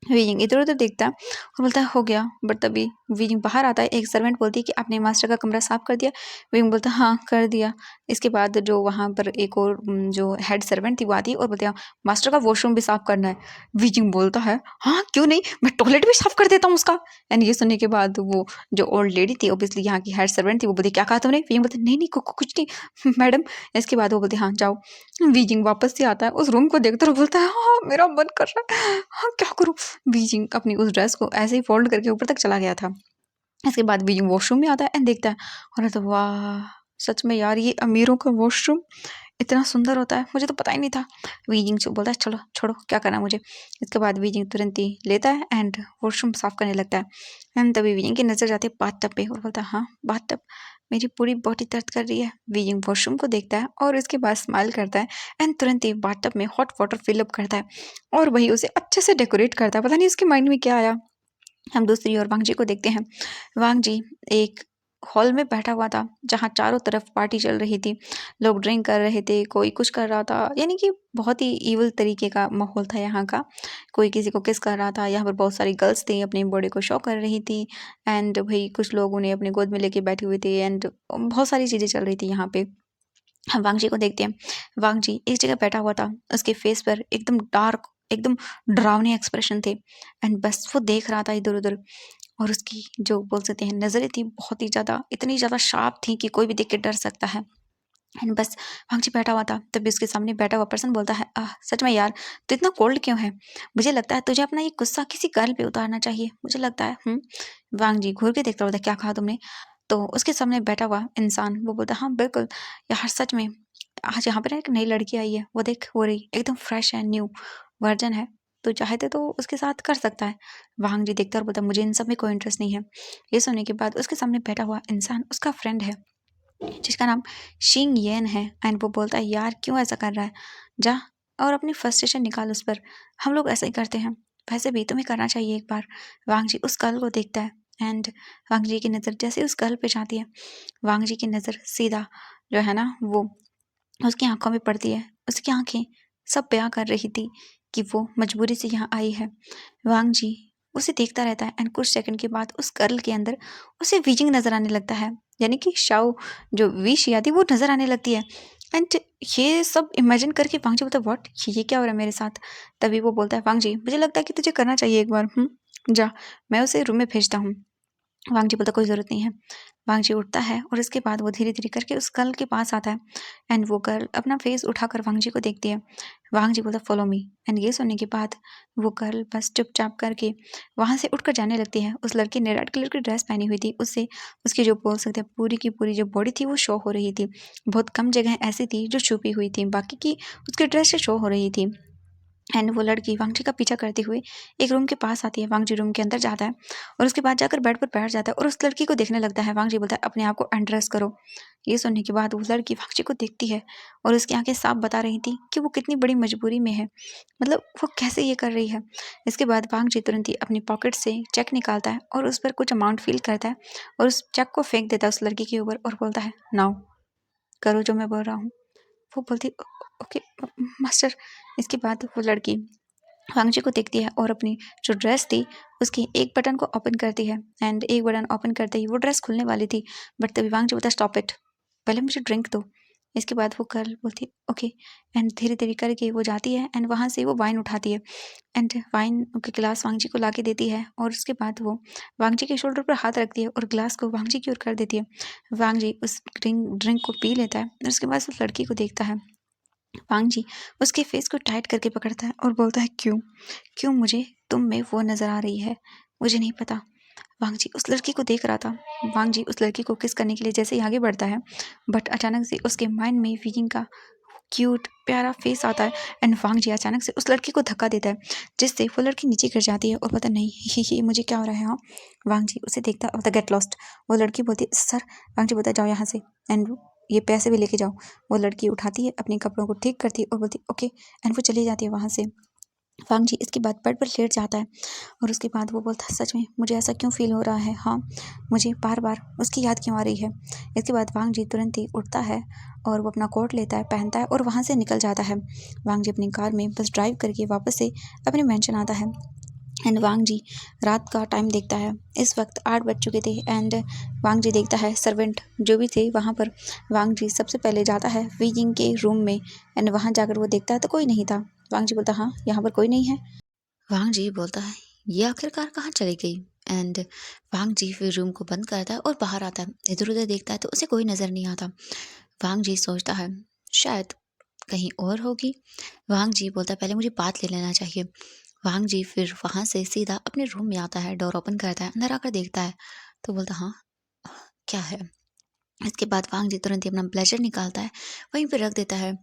वीजिंग इधर उधर देखता है और बोलता है हो गया। बट तभी वीजिंग बाहर आता है, एक सर्वेंट बोलती है कि आपने मास्टर का कमरा साफ कर दिया। वीजिंग बोलता है हाँ कर दिया। इसके बाद जो वहाँ पर एक और जो हेड सर्वेंट थी वो आती है और बोलती है मास्टर का वॉशरूम भी साफ करना है। वीजिंग बोलता है हाँ क्यों नहीं, मैं टॉयलेट भी साफ कर देता हूँ उसका। एंड ये सुनने के बाद वो जो ओल्ड लेडी थी ऑब्वियसली यहाँ की हेड सर्वेंट थी, वो बोलती क्या कहा तुमने। वीजिंग बोलते नहीं नहीं कुछ नहीं मैडम। इसके बाद वो बोलती हाँ जाओ। वीजिंग वापस से आता है, उस रूम को देखता है और बोलता है हाँ मेरा मन कर रहा है, हाँ क्या करूँ। बीजिंग अपनी उस ड्रेस को ऐसे ही फोल्ड करके ऊपर तक चला गया था। इसके बाद बीजिंग वॉशरूम में आता है एंड देखता है, और तो वाह सच में यार ये अमीरों का वॉशरूम इतना सुंदर होता है, मुझे तो पता ही नहीं था। बीजिंग से बोलता है चलो छोड़ो क्या करना मुझे। इसके बाद बीजिंग तुरंत ही लेता है एंड वॉशरूम साफ करने लगता है। एंड तभी बीजिंग की नज़र जाती है बाथटब पे और बोलता है हाँ बाथटब, मेरी पूरी बॉडी दर्द कर रही है। बीजिंग वॉशरूम को देखता है और इसके बाद स्माइल करता है एंड तुरंत ही बाथटब में हॉट वाटर फिलअप करता है, और वही उसे अच्छे से डेकोरेट करता है। पता नहीं उसके माइंड में क्या आया। हम दूसरी ओर वांग जी को देखते हैं। वांग जी एक हॉल में बैठा हुआ था जहाँ चारों तरफ पार्टी चल रही थी, लोग ड्रिंक कर रहे थे, कोई कुछ कर रहा था, यानी कि बहुत ही ईविल तरीके का माहौल था यहाँ का। कोई किसी को किस कर रहा था, यहाँ पर बहुत सारी गर्ल्स थी अपनी बॉडी को शो कर रही थी एंड भाई कुछ लोग उन्हें अपनी गोद में लेके बैठे हुए थे एंड बहुत सारी चीज़ें चल रही थी यहाँ पे। हम वांगजी को देखते हैं, वांगजी एक जगह बैठा हुआ था, उसके फेस पर एकदम डार्क, एकदम डरावने एक्सप्रेशन थे एंड बस वो देख रहा था इधर-उधर और उसकी जो बोल सकते हैं नज़रें थी बहुत ही ज़्यादा, इतनी ज़्यादा शार्प थी कि कोई भी देख के डर सकता है एंड बस वांगजी बैठा हुआ था। तभी उसके सामने बैठा हुआ पर्सन बोलता है, सच में यार तू इतना कोल्ड क्यों है? मुझे लगता है तुझे अपना ये गुस्सा किसी गर्ल पे उतारना चाहिए, मुझे लगता है। वांगजी घूर के देखता बोलता, क्या कहा तुमने? तो उसके सामने बैठा हुआ इंसान वो बोलता, हाँ बिल्कुल यार, सच में आज यहाँ पे ना एक नई लड़की आई है, वो देख हो रही एकदम फ्रेश है, न्यू वर्जन है, तो चाहते तो उसके साथ कर सकता है। वांग जी देखता और बोलता, मुझे इन सब में कोई इंटरेस्ट नहीं है। ये सुनने के बाद उसके सामने बैठा हुआ इंसान उसका फ्रेंड है जिसका नाम शिंग येन है एंड वो बोलता है, यार क्यों ऐसा कर रहा है, जा और अपनी फ्रस्ट्रेशन निकाल उस पर, हम लोग ऐसा ही करते हैं, वैसे भी तुम्हें करना चाहिए एक बार। वांग जी उस गर्ल को देखता है एंड वांग जी की नज़र जैसे उस गर्ल पे जाती है, वांग जी की नज़र सीधा जो है ना वो उसकी आंखों में पड़ती है। उसकी आंखें सब बयां कर रही थी कि वो मजबूरी से यहाँ आई है। वांग जी उसे देखता रहता है एंड कुछ सेकंड के बाद उस गर्ल के अंदर उसे वीजिंग नजर आने लगता है, यानी कि शाओ जो विश आती वो नजर आने लगती है एंड ये सब इमेजिन करके वांग जी बोलता है, व्हाट, ये क्या हो रहा है मेरे साथ? तभी वो बोलता है, वांग जी मुझे लगता है कि तुझे करना चाहिए एक बार। जा, मैं उसे रूम में भेजता हूँ। वांग जी बोलता, कोई ज़रूरत नहीं है। वांग जी उठता है और उसके बाद वो धीरे-धीरे करके उस गर्ल के पास आता है एंड वो गर्ल अपना फेस उठाकर वांग जी को देखती है। वांग जी बोलता, फॉलो मी एंड ये सुनने के बाद वो गर्ल बस चुपचाप करके वहाँ से उठकर जाने लगती है। उस लड़की ने रेड कलर की ड्रेस पहनी हुई थी, उससे उसकी जो बोल सकते हैं पूरी की पूरी जो बॉडी थी वो शो हो रही थी। बहुत कम जगह ऐसी थी जो छुपी हुई थी, बाकी की उसकी ड्रेस से शो हो रही थी। एंड वो लड़की वांगजी का पीछा करते हुए एक रूम के पास आती है। वांगजी रूम के अंदर जाता है और उसके बाद जाकर बेड पर बैठ जाता है और उस लड़की को देखने लगता है। वांगजी बोलता है, अपने आप को अनड्रेस करो। ये सुनने के बाद वो लड़की वांगजी को देखती है और उसकी आंखें साफ बता रही थी कि वो कितनी बड़ी मजबूरी में है, मतलब वो कैसे ये कर रही है। इसके बाद वांगजी तुरंत ही अपनी पॉकेट से चेक निकालता है और उस पर कुछ अमाउंट फिल करता है और उस चेक को फेंक देता है उस लड़की के ऊपर और बोलता है, नाउ करो जो मैं बोल रहा हूँ। वो बोलती, ओके मास्टर। इसके बाद वो लड़की वांगजी को देखती है और अपनी जो ड्रेस थी उसकी एक बटन को ओपन करती है एंड एक बटन ओपन करते ही वो ड्रेस खुलने वाली थी, बट तभी वांगजी बोलता, स्टॉप इट, पहले मुझे ड्रिंक दो। इसके बाद वो गर्ल बोलती, ओके एंड धीरे धीरे करके वो जाती है एंड वहाँ से वो वाइन उठाती है एंड वाइन के गिलास वांगजी को ला के देती है और उसके बाद वो वांगजी के शोल्डर पर हाथ रखती है और गिलास को वांगजी की ओर कर देती है। वांगजी उस ड्रिंक को पी लेता है और उसके बाद उस लड़की को देखता है। वांग जी उसके फेस को टाइट करके पकड़ता है और बोलता है, क्यों क्यों मुझे तुम में वो नजर आ रही है? मुझे नहीं पता। वांग जी उस लड़की को देख रहा था। वांग जी उस लड़की को किस करने के लिए जैसे ही आगे बढ़ता है, बट अचानक से उसके माइंड में विकिंग का क्यूट प्यारा फेस आता है एंड वांग जी अचानक से उस लड़की को धक्का देता है जिससे वो लड़की नीचे गिर जाती है और पता नहीं ही मुझे क्या हो रहा है। हाँ, वांग जी उसे देखता और गेट लॉस्ट। वो लड़की बोलती, सर। वांग जी बोलता, जाओ यहाँ से एंड ये पैसे भी लेके जाओ। वो लड़की उठाती है अपने कपड़ों को ठीक करती है और बोलती, ओके एंड वो चली जाती है वहाँ से। वांग जी इसके बाद बेड पर लेट जाता है और उसके बाद वो बोलता है, सच में मुझे ऐसा क्यों फील हो रहा है? हाँ, मुझे बार बार उसकी याद क्यों आ रही है? इसके बाद वांग जी तुरंत ही उठता है और वो अपना कोट लेता है, पहनता है और वहाँ से निकल जाता है। वांग जी अपनी कार में बस ड्राइव करके वापस से अपने मेंशन आता है एंड वांग जी रात का टाइम देखता है। इस वक्त 8 बज चुके थे एंड वांग जी देखता है सर्वेंट जो भी थे वहाँ पर। वांग जी सबसे पहले जाता है वी जिंग के रूम में एंड वहाँ जाकर वो देखता है तो कोई नहीं था। वांग जी बोलता, हाँ यहाँ पर कोई नहीं है। वांग जी बोलता है, ये आखिरकार कहाँ चली गई? एंड वांग जी फिर रूम को बंद करता है और बाहर आता है, इधर उधर देखता है तो उसे कोई नज़र नहीं आता। वांग जी सोचता है शायद कहीं और होगी। वांग जी बोलता है, पहले मुझे बात ले लेना चाहिए। वांग जी फिर वहाँ से सीधा अपने रूम में आता है, डोर ओपन करता है, अंदर आकर देखता है तो बोलता, हाँ क्या है? इसके बाद वांग जी तुरंत ही अपना ब्लेजर निकालता है, वहीं पे रख देता है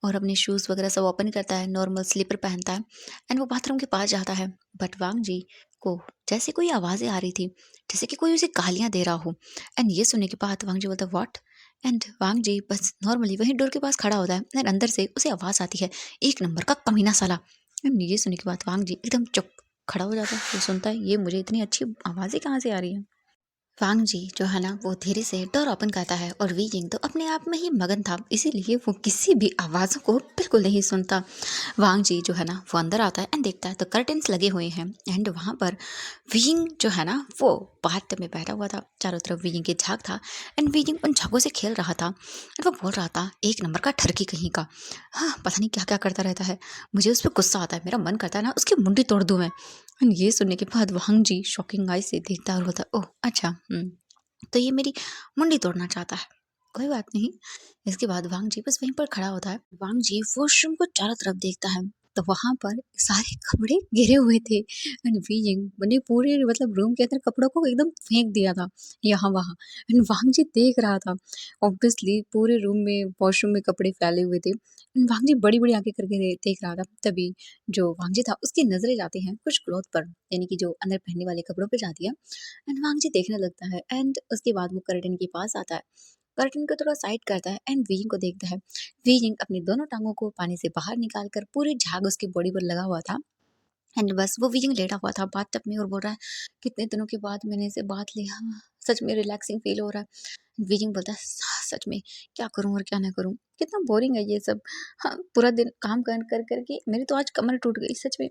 और अपने शूज़ वगैरह सब ओपन करता है, नॉर्मल स्लीपर पहनता है एंड वो बाथरूम के पास जाता है। बट वांग जी को जैसे कोई आवाज़ें आ रही थी, जैसे कि कोई उसे गालियाँ दे रहा हो एंड ये सुनने के बाद वांग जी बोलता है, व्हाट? एंड वांग जी बस नॉर्मली वहीं डोर के पास खड़ा होता है एंड अंदर से उसे आवाज़ आती है, एक नंबर का कमीना साला। एंड ये सुनने के बाद वांग जी एकदम चुप खड़ा हो जाता है। वो सुनता है, ये मुझे इतनी अच्छी आवाज़ें कहाँ से आ रही हैं? वांग जी जो है ना वो धीरे से डोर ओपन करता है और वी जिंग तो अपने आप में ही मगन था, इसीलिए वो किसी भी आवाज़ों को बिल्कुल नहीं सुनता। वांग जी जो है ना वो अंदर आता है एंड देखता है तो कर्टन्स लगे हुए हैं एंड वहाँ पर वीइंग जो है ना वो बाथ में बैठा हुआ था। चारों तरफ वीइंग के झाग था एंड वीइंग उन झागों से खेल रहा था एंड वो बोल रहा था, एक नंबर का ठरकी कहीं का, हाँ पता नहीं क्या क्या करता रहता है, मुझे उस पर गुस्सा आता है, मेरा मन करता है ना उसकी मुंडी तोड़ दूं मैं। एंड ये सुनने के बाद वांग जी शॉकिंग आई से देखता है और बोलता, ओह अच्छा, तो ये मेरी मुंडी तोड़ना चाहता है, कोई बात नहीं। इसके बाद वांग जी बस वहीं पर खड़ा होता है। वांग जी वॉशरूम को चारों तरफ देखता है तो वहां पर सारे कपड़े गिरे हुए थे एंड वीजिंग मैंने पूरे मतलब रूम के अंदर कपड़ों को एकदम फेंक दिया था यहाँ वहाँ। एंड वांग जी देख रहा था, ऑब्वियसली पूरे रूम में वॉशरूम में कपड़े फैले हुए थे एंड वांग जी बड़ी बड़ी आंखें करके देख रहा था। तभी जो वांग जी था उसकी नजरें जाती हैं कुछ क्लॉथ पर, यानी कि जो अंदर पहनने वाले कपड़ों पर जाती है एंड वांग जी देखने लगता है एंड उसके बाद वो कर्टन के पास आता है, कर्टन को थोड़ा साइड करता है एंड वीजिंग को देखता है। वीजिंग अपनी दोनों टांगों को पानी से बाहर निकाल कर पूरी झाग उसकी बॉडी पर लगा हुआ था एंड बस वो वीजिंग लेटा हुआ था बाथटब में और बोल रहा है, कितने दिनों के बाद मैंने इसे बाथ लिया, सच में रिलैक्सिंग फील हो रहा है। वीजिंग बोलता है, सच में क्या करूं और क्या ना करूं, कितना बोरिंग है ये सब, हाँ पूरा दिन काम कर कर करके मेरी तो आज कमर टूट गई, सच में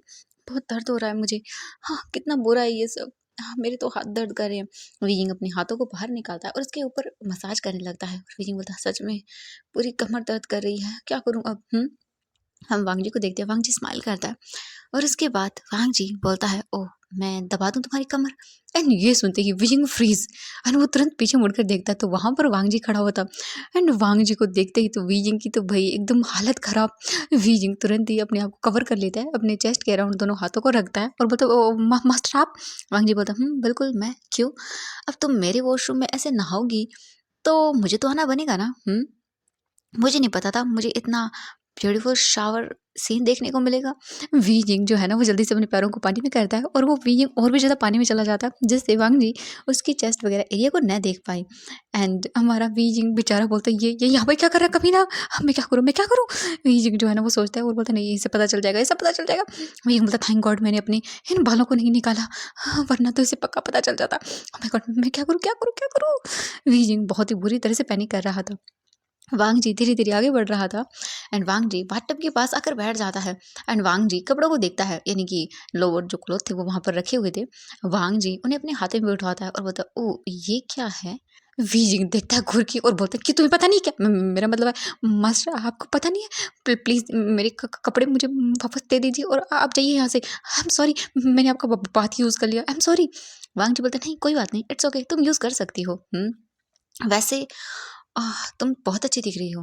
बहुत दर्द हो रहा है मुझे, हाँ कितना बुरा है ये सब, हाँ मेरे तो हाथ दर्द कर रहे हैं। वीजिंग अपने हाथों को बाहर निकालता है और उसके ऊपर मसाज करने लगता है। वीजिंग बोलता है, सच में पूरी कमर दर्द कर रही है, क्या करूं अब। हम वांग जी को देखते हैं, वांग जी स्माइल करता है और उसके बाद वांग जी बोलता है, ओह मैं दबा दूं तुम्हारी कमर। एंड ये सुनते ही विजिंग फ्रीज एंड वो तुरंत पीछे मुड़कर देखता है तो वहां पर वांग जी खड़ा हुआ था एंड वांग जी को देखते ही तो वीजिंग की तो भाई एकदम हालत खराब। वीजिंग तुरंत ही अपने आप को कवर कर लेता है, अपने चेस्ट के अराउंड दोनों हाथों को रखता है और बोलता है, मास्टर आप। वांग जी बोलता, बिल्कुल मैं, क्यों, अब तुम मेरे वॉशरूम में ऐसे नहाओगी तो मुझे तो आना बनेगा ना। मुझे नहीं पता था मुझे इतना ब्यूटीफुल शावर सीन देखने को मिलेगा। वीजिंग जो है ना वो जल्दी से अपने पैरों को पानी में करता है और वो वीजिंग और भी ज़्यादा पानी में चला जाता है जिससे वांग जी उसकी चेस्ट वगैरह एरिया को न देख पाए। एंड हमारा वीजिंग बेचारा बोलता है, ये यहाँ पे क्या कर रहा है कमीना, मैं क्या करूँ मैं क्या करूँ। वीजिंग जो है ना वो सोचता है और बोलता है, नहीं इसे पता चल जाएगा, इसे पता चल जाएगा। वीजिंग बोलता, थैंक गॉड मैंने अपने इन बालों को नहीं निकाला, हाँ, वरना तो इसे पक्का पता चल जाता। Oh my God, मैं क्या करूँ क्या करूँ क्या करूँ। वीजिंग बहुत ही बुरी तरह से पैनिक कर रहा था। वांग जी धीरे-धीरे आगे बढ़ रहा था एंड वांग जी बाथटब के पास आकर बैठ जाता है एंड वांग जी कपड़ों को देखता है, यानी कि लोअर जो क्लॉथ थे वो वहाँ पर रखे हुए थे। वांग जी उन्हें अपने हाथों में उठाता है और बोलता है, ओह! ये क्या है? वीजिंग देखता है घूर के और बोलता है कि तुम्हें पता नहीं क्या? मेरा मतलब है मास्टर आपको पता नहीं है? प्लीज़ मेरे क क कपड़े मुझे वापस दे दीजिए और आप जाइए यहाँ से। आई एम सॉरी, मैंने आपका ब बात यूज़ कर लिया। I am sorry. वांग जी बोलता है, नहीं कोई बात नहीं, इट्स ओके, तुम यूज़ कर सकती हो। वैसे तुम बहुत अच्छी दिख रही हो।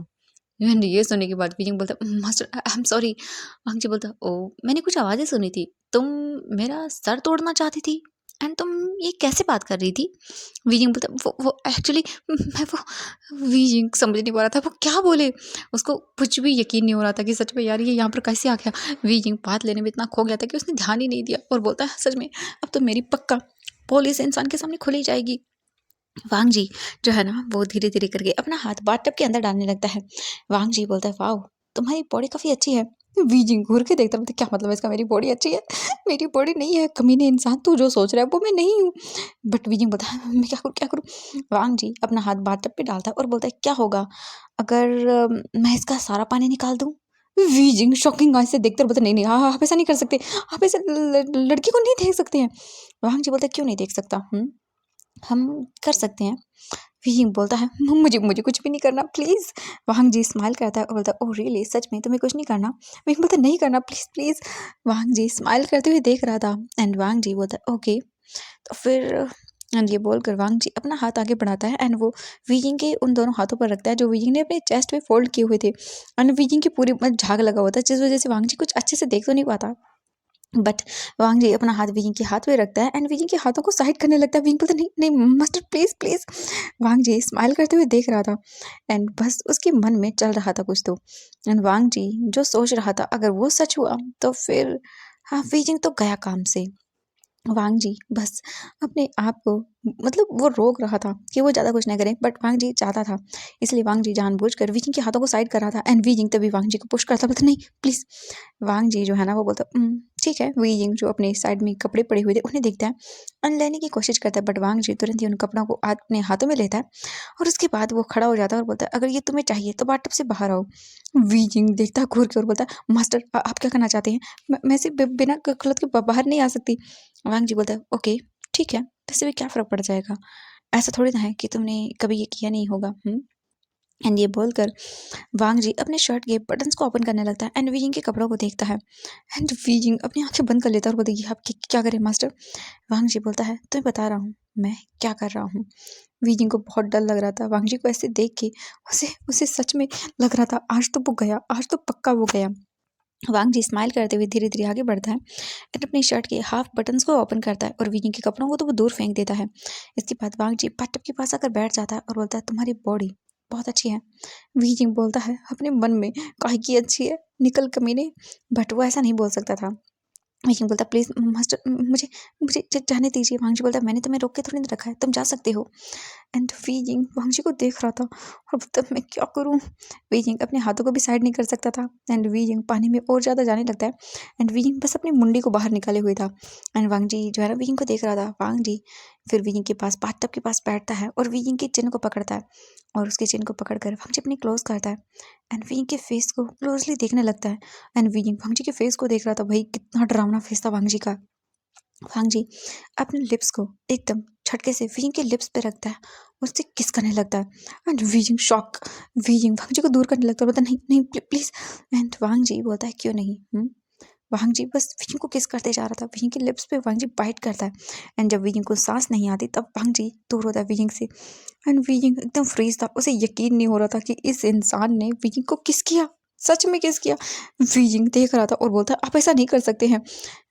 मैंने ये सुनने के बाद वीजिंग बोलता, मास्टर आई एम सॉरी। वांग जी बोलता, ओह मैंने कुछ आवाज़ें सुनी थी, तुम मेरा सर तोड़ना चाहती थी एंड तुम ये कैसे बात कर रही थी। वीजिंग बोलता, वो एक्चुअली मैं वो, वीजिंग समझ नहीं पा रहा था वो क्या बोले, उसको कुछ भी यकीन नहीं हो रहा था कि सच में यार ये यहाँ पर कैसे आ गया। वीजिंग बात लेने में इतना खो गया था कि उसने ध्यान ही नहीं दिया और बोलता है, सच में अब तो मेरी पक्का पुलिस इंसान के सामने खुली जाएगी। वांग जी जो है ना वो धीरे-धीरे करके अपना हाथ बाथटब के अंदर डालने लगता है। वांग जी बोलता है, वाओ! तुम्हारी बॉडी काफ़ी अच्छी है। वीजिंग घूर के देखता है, बोलता है, क्या मतलब है इसका, मेरी बॉडी अच्छी है? मेरी बॉडी नहीं है, कमीने इंसान तू जो सोच रहा है वो मैं नहीं हूँ। बट वीजिंग बोलता है, मैं क्या करूँ क्या करूँ? वांग जी अपना हाथ बाथटब पे डालता है और बोलता है, क्या होगा अगर मैं इसका सारा पानी निकाल दूँ? वीजिंग शॉकिंग आँच से देखते और बोलता है, नहीं, नहीं, आप ऐसा नहीं कर सकते। आप ऐसे ल लड़की को नहीं देख सकते हैं। वांग जी बोलता है, क्यों नहीं देख सकता? हम कर सकते हैं। वीहिंग बोलता है, मुझे मुझे कुछ भी नहीं करना प्लीज़। वांग जी स्माइल करता है और बोलता है, ओह रियली सच में तुम्हें कुछ नहीं करना। वीहिंग बोलता है, नहीं करना please please. Wang ji smile करते हुए देख रहा था एंड वांग जी बोलता है, ओके। तो फिर एंड ये बोलकर वांग जी अपना हाथ आगे बढ़ाता है एंड वो वीजिंग के उन दोनों हाथों पर रखता है जो वीजिंग ने अपने चेस्ट पे फोल्ड किए हुए थे एंड वीजिंग की पूरी झाग लगा हुआ था जिस वजह से वांग जी कुछ अच्छे से देख तो नहीं पाता। बट वांग जी अपना हाथ विकी के हाथ में रखता है एंड विकी के हाथों को साइड करने लगता है। विंग बोलता है, नहीं नहीं master please please. Wang ji smile करते हुए देख रहा था एंड बस उसके मन में चल रहा था कुछ तो। एंड वांग जी जो सोच रहा था अगर वो सच हुआ तो फिर हाँ वीजिंग तो गया काम से। वांग जी बस अपने आप को मतलब वो रोक रहा था कि वो ज़्यादा कुछ ना करे बट वांग जी चाहता था, इसलिए वांग जी जानबूझकर वीजिंग के हाथों को साइड कर रहा था एंड वीजिंग तभी वांग जी को पुश करता बोलता, नहीं प्लीज़। वांग जी जो है ना वो बोलता, ठीक है। वी यिंग जो अपने साइड में कपड़े पड़े हुए थे उन्हें देखता है और लेने की कोशिश करता है, बट वांग जी तुरंत ही उन कपड़ों को अपने हाथों में लेता है और उसके बाद वो खड़ा हो जाता है और बोलता है, अगर ये तुम्हें चाहिए तो बाथटब से बाहर आओ। वी यिंग देखता है घूर के और बोलता है, मास्टर आप क्या करना चाहते हैं? मैं सिर्फ बिना गलत के बाहर नहीं आ सकती। वांग जी बोलता है, ओके ठीक है, वैसे भी क्या फर्क पड़ जाएगा, ऐसा थोड़ी ना है कि तुमने कभी ये किया नहीं होगा। एंड ये बोलकर वांग जी अपने शर्ट के बटन्स को ओपन करने लगता है एंड वीजिंग के कपड़ों को देखता है एंड वीजिंग अपनी आंखें बंद कर लेता है और बोलता है, ये आप क्या करें मास्टर? वांग जी बोलता है, तुम्हें बता रहा हूँ मैं क्या कर रहा हूँ। वीजिंग को बहुत डर लग रहा था वांग जी को ऐसे देख के। उसे उसे सच में लग रहा था आज तो वो गया, आज तो पक्का वो गया। वांग जी स्माइल करते हुए धीरे धीरे आगे बढ़ता है एंड अपनी शर्ट के हाफ बटन्स को ओपन करता है और वीजिंग के कपड़ों को तो वो दूर फेंक देता है। इसके बाद वांग जी बाथटब के पास आकर बैठ जाता है और बोलता है, तुम्हारी बॉडी बहुत अच्छी है। वीजिंग बोलता है अपने मन में, काहे की अच्छी है, निकल कमीने। बट वो ऐसा नहीं बोल सकता था। वीजिंग बोलता है, प्लीज मास्टर मुझे मुझे जाने दीजिए। वांग जी बोलता है, मैंने तुम्हें रोक के थोड़ी ना रखा है, तुम जा सकते हो। एंड वीजिंग वांग जी को देख रहा था और तब मैं क्या करूं। वीजिंग अपने हाथों को भी साइड नहीं कर सकता था एंड वीजिंग पानी में और ज़्यादा जाने लगता है एंड वीजिंग बस अपनी मुंडी को बाहर निकाले हुए था एंड वांग जी जो है ना वीजिंग को देख रहा था। वांग जी फिर वीजिंग के पास बाथटब के पास बैठता है और वीजिंग के चिन को पकड़ता है और उसके चिन को पकड़कर वांग जी अपनी क्लोज करता है एंड वीजिंग के फेस को क्लोजली देखने लगता है एंड वीजिंग वांग जी के फेस को देख रहा था। भाई कितना डरावना फेस था वांग जी का। वांग जी अपने लिप्स को एकदम झटके से वीजिंग के लिप्स पे रखता है, उससे किस करने लगता है एंड वीजिंग शॉक। वीजिंग वांग जी को दूर करने लगता है, बोलता नहीं नहीं प्लीज। एंड वांग जी बोलता है, क्यों नहीं? वांग जी बस वीजिंग को किस करते जा रहा था। वीजिंग के लिप्स पे वांग जी बाइट करता है एंड जब वीजिंग को सांस नहीं आती तब वांग जी दूर होता है वीजिंग से एंड वीजिंग एकदम फ्रीज था। उसे यकीन नहीं हो रहा था कि इस इंसान ने वीजिंग को किस किया, सच में किस किया। वीजिंग देख रहा था और बोलता है, आप ऐसा नहीं कर सकते हैं।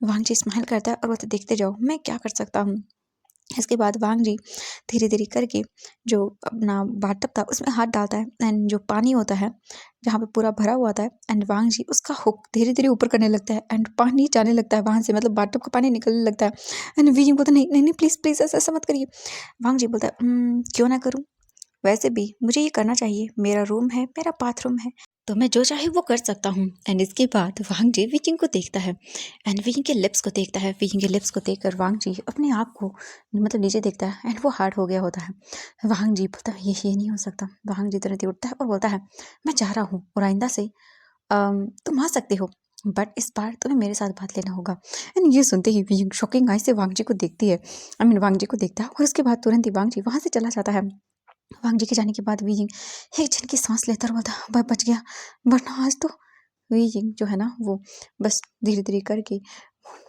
वांग जी स्माइल करता है और बोलता है, देखते जाओ मैं क्या कर सकता हूँ। इसके बाद वांग जी धीरे धीरे करके जो अपना बाथटब था उसमें हाथ डालता है एंड जो पानी होता है जहाँ पे पूरा भरा हुआ था एंड वांग जी उसका हुक धीरे धीरे ऊपर करने लगता है एंड पानी जाने लगता है वहाँ से, मतलब बाथटब का पानी निकलने लगता है एंड वीजिंग बोलता है, नहीं नहीं नहीं प्लीज़ प्लीज़ ऐसा मत करिए। वांग जी बोलता है, क्यों ना करूँ, वैसे भी मुझे ये करना चाहिए, मेरा रूम है, मेरा बाथरूम है, तो मैं जो चाहे वो कर सकता हूँ। एंड इसके बाद वांग जी विजिंग को देखता है एंड विजिंग के लिप्स को देखता है। विजिंग के लिप्स को देखकर वांग जी अपने आप को मतलब नीचे देखता है एंड वो हार्ड हो गया होता है। वांग जी बोलता है, ये नहीं हो सकता। वांग जी तुरंत ही उठता है और बोलता है, मैं जा रहा हूँ और आइंदा से तुम आ सकते हो, बट इस बार तुम्हें मेरे साथ बात लेना होगा। एंड ये सुनते ही विजिंग शॉकिंग आई से वांग जी को देखती है, वांग जी को देखता है और उसके बाद तुरंत ही वांग जी वहाँ से चला जाता है। वांग जी के जाने के बाद वीजिंग एक झन की सांस लेता और बोलता, बच गया। वरना आज तो वीजिंग जो है ना वो बस धीरे धीरे करके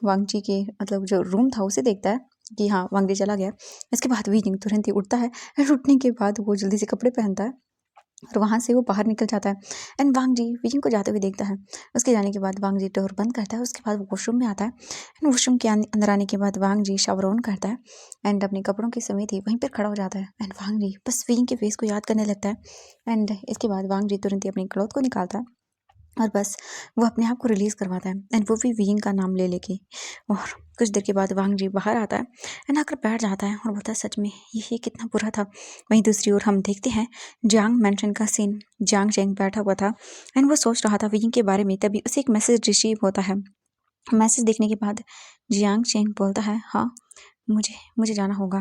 वांग जी के मतलब जो रूम था उसे देखता है कि हाँ वांग जी चला गया। इसके बाद वीजिंग तुरंत ही उठता है और उठने के बाद वो जल्दी से कपड़े पहनता है और वहाँ से वो बाहर निकल जाता है एंड वांग जी वीजिंग को जाते हुए देखता है। उसके जाने के बाद वांग जी डोर बंद करता है। उसके बाद वो वॉशरूम में आता है एंड वॉशरूम के अंदर आने के बाद वांग जी शावर ऑन करता है एंड अपने कपड़ों के समेत ही वहीं पर खड़ा हो जाता है एंड वांग जी बस वीजिंग के फेस को याद करने लगता है एंड इसके बाद वांग जी तुरंत ही अपनी क्लॉथ को निकालता है और बस वो अपने आप को रिलीज़ करवाता है एंड वो भी विंग का नाम ले लेके। और कुछ देर के बाद वांग जी बाहर आता है एंड आकर बैठ जाता है और बोलता है, सच में ये कितना बुरा था। वहीं दूसरी ओर हम देखते हैं जियांग मेंशन का सीन। जियांग चेंग बैठा हुआ था एंड वो सोच रहा था विंग के बारे में, तभी उसे एक मैसेज रिसीव होता है। मैसेज देखने के बाद जियांग चेंग बोलता है, हाँ मुझे मुझे जाना होगा।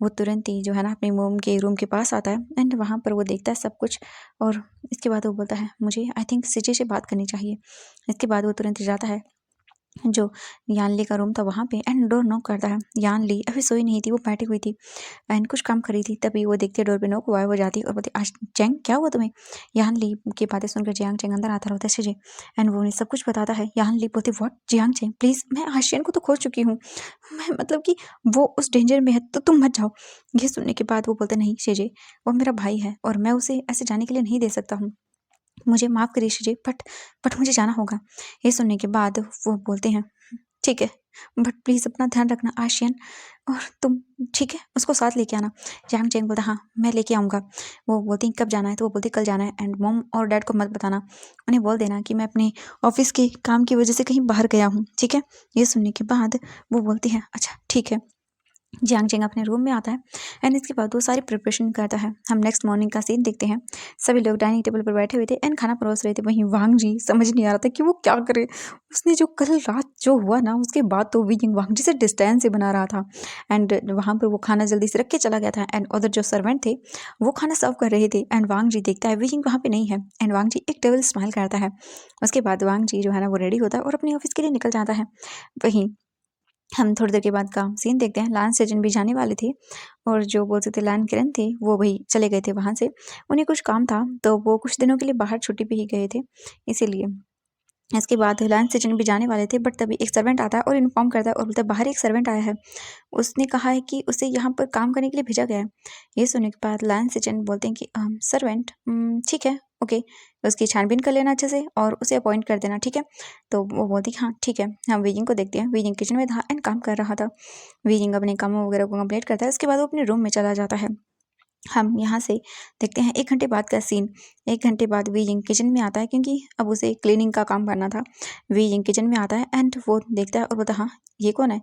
वो तुरंत ही जो है ना अपनी मोम के रूम के पास आता है एंड वहाँ पर वो देखता है सब कुछ और इसके बाद वो बोलता है, मुझे आई थिंक सीजे से बात करनी चाहिए। इसके बाद वो तुरंत ही जाता है जो यानली का रूम था वहाँ पे एंड डोर नॉक करता है। यानली अभी सोई नहीं थी, वो बैठी हुई थी एंड कुछ काम कर रही थी। तभी वो देखती है डोर पे नॉक हुआ है, वो जाती है और बोलती, आज चैंग क्या हुआ तुम्हें? यानली की बातें सुनकर जियांग चैंग अंदर आता रहता है सीजे एंड वो उन्हें सब कुछ बताता है। यानली बोलती, व्हाट जियांग चैंग प्लीज़, मैं आशियन को तो खोज चुकी हूँ, मैं मतलब कि वो उस डेंजर में है तो तुम मत जाओ। ये सुनने के बाद वो बोलते, नहीं सीजे वो मेरा भाई है और मैं उसे ऐसे जाने के लिए नहीं दे सकता हूँ, मुझे माफ़ करिए सीजे बट मुझे जाना होगा। ये सुनने के बाद वो बोलते हैं, ठीक है बट प्लीज़ अपना ध्यान रखना आशियन, और तुम ठीक है उसको साथ लेके आना। जैंग चेंग बोलता, हाँ मैं लेके आऊँगा। वो बोलती कब जाना है, तो वो बोलती कल जाना है एंड मॉम और डैड को मत बताना, उन्हें बोल देना कि मैं अपने ऑफिस के काम की वजह से कहीं बाहर गया हूँ, ठीक है। ये सुनने के बाद वो बोलती है, अच्छा ठीक है। जियांग चेंग अपने रूम में आता है एंड इसके बाद वो सारी प्रिपरेशन करता है। हम नेक्स्ट मॉर्निंग का सीन देखते हैं। सभी लोग डाइनिंग टेबल पर बैठे हुए थे एंड खाना परोस रहे थे। वहीं वांग जी समझ नहीं आ रहा था कि वो क्या करे। उसने जो कल रात जो हुआ ना, उसके बाद तो वीइंग वांग जी से डिस्टेंस से बना रहा था एंड वहाँ पर वो खाना जल्दी से रख के चला गया था एंड उधर जो सर्वेंट थे वो खाना सर्व कर रहे थे एंड वांग जी देखता है वीइंग वहाँ पे नहीं है एंड वांग जी एक डबल स्माइल करता है। उसके बाद वांग जी जो है ना वो रेडी होता है और अपने ऑफिस के लिए निकल जाता है। वहीं हम थोड़ी देर के बाद का सीन देखते हैं। लान सेजन भी जाने वाले थे और जो बोल सकते लान किरण थे वो भी चले गए थे वहाँ से। उन्हें कुछ काम था तो वो कुछ दिनों के लिए बाहर छुट्टी पे ही गए थे, इसीलिए। इसके बाद लान सेजन भी जाने वाले थे बट तभी एक सर्वेंट आता है और इन्फॉर्म करता है और बोलता है बाहर एक सर्वेंट आया है, उसने कहा है कि उसे यहाँ पर काम करने के लिए भेजा गया है। ये सुनने के बाद लान सेजन बोलते हैं कि सर्वेंट ठीक है, ओके, उसकी छानबीन कर लेना अच्छे से और उसे अपॉइंट कर देना, ठीक है। तो वो बोलती हाँ ठीक है। हम वीजिंग को देखते हैं। वीजिंग किचन में था एंड काम कर रहा था। वीजिंग अपने कामों वगैरह को कंप्लीट करता है, उसके बाद वो अपने रूम में चला जाता है। हम यहाँ से देखते हैं 1 घंटे बाद का सीन। 1 घंटे बाद वीजिंग किचन में आता है क्योंकि अब उसे क्लीनिंग का काम करना था। वीजिंग किचन में आता है एंड वो देखता है और बोलता है हाँ ये कौन है।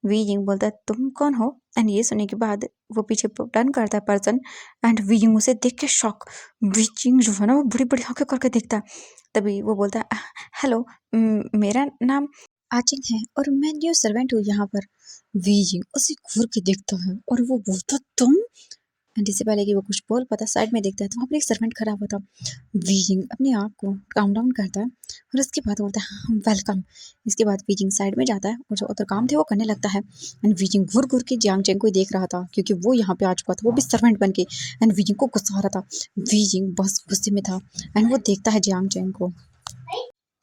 वीजिंग बोलता है तुम कौन हो। एंड ये सुनने के बाद वो पीछे टर्न करता है पर्सन एंड वीजिंग उसे देख के शॉक। वीजिंग जो है ना वो बड़ी बड़ी आंखें करके देखता है। तभी वो बोलता है हेलो, मेरा नाम आचिंग है और मैं न्यू सर्वेंट हूँ यहाँ पर। वीजिंग उसे घूर के देखता है और वो बोलता तुम। एंड इससे पहले कि वो कुछ बोल पाता साइड में देखता है तो वहाँ पर एक सर्वेंट खड़ा हुआ था। वीजिंग अपने आप को काम डाउन करता है और उसके बाद बोलता है वेलकम। इसके बाद वीजिंग साइड में जाता है और जो उधर काम थे वो करने लगता है। एंड वीजिंग घूर घूर के जियांग चेंग को ही देख रहा था क्योंकि वो यहाँ पे आ चुका था, वो भी सर्वेंट बन के। एंड वीजिंग को गुस्सा आ रहा था। वीजिंग बस गुस्से में था एंड वो देखता है जियांग चेंग को।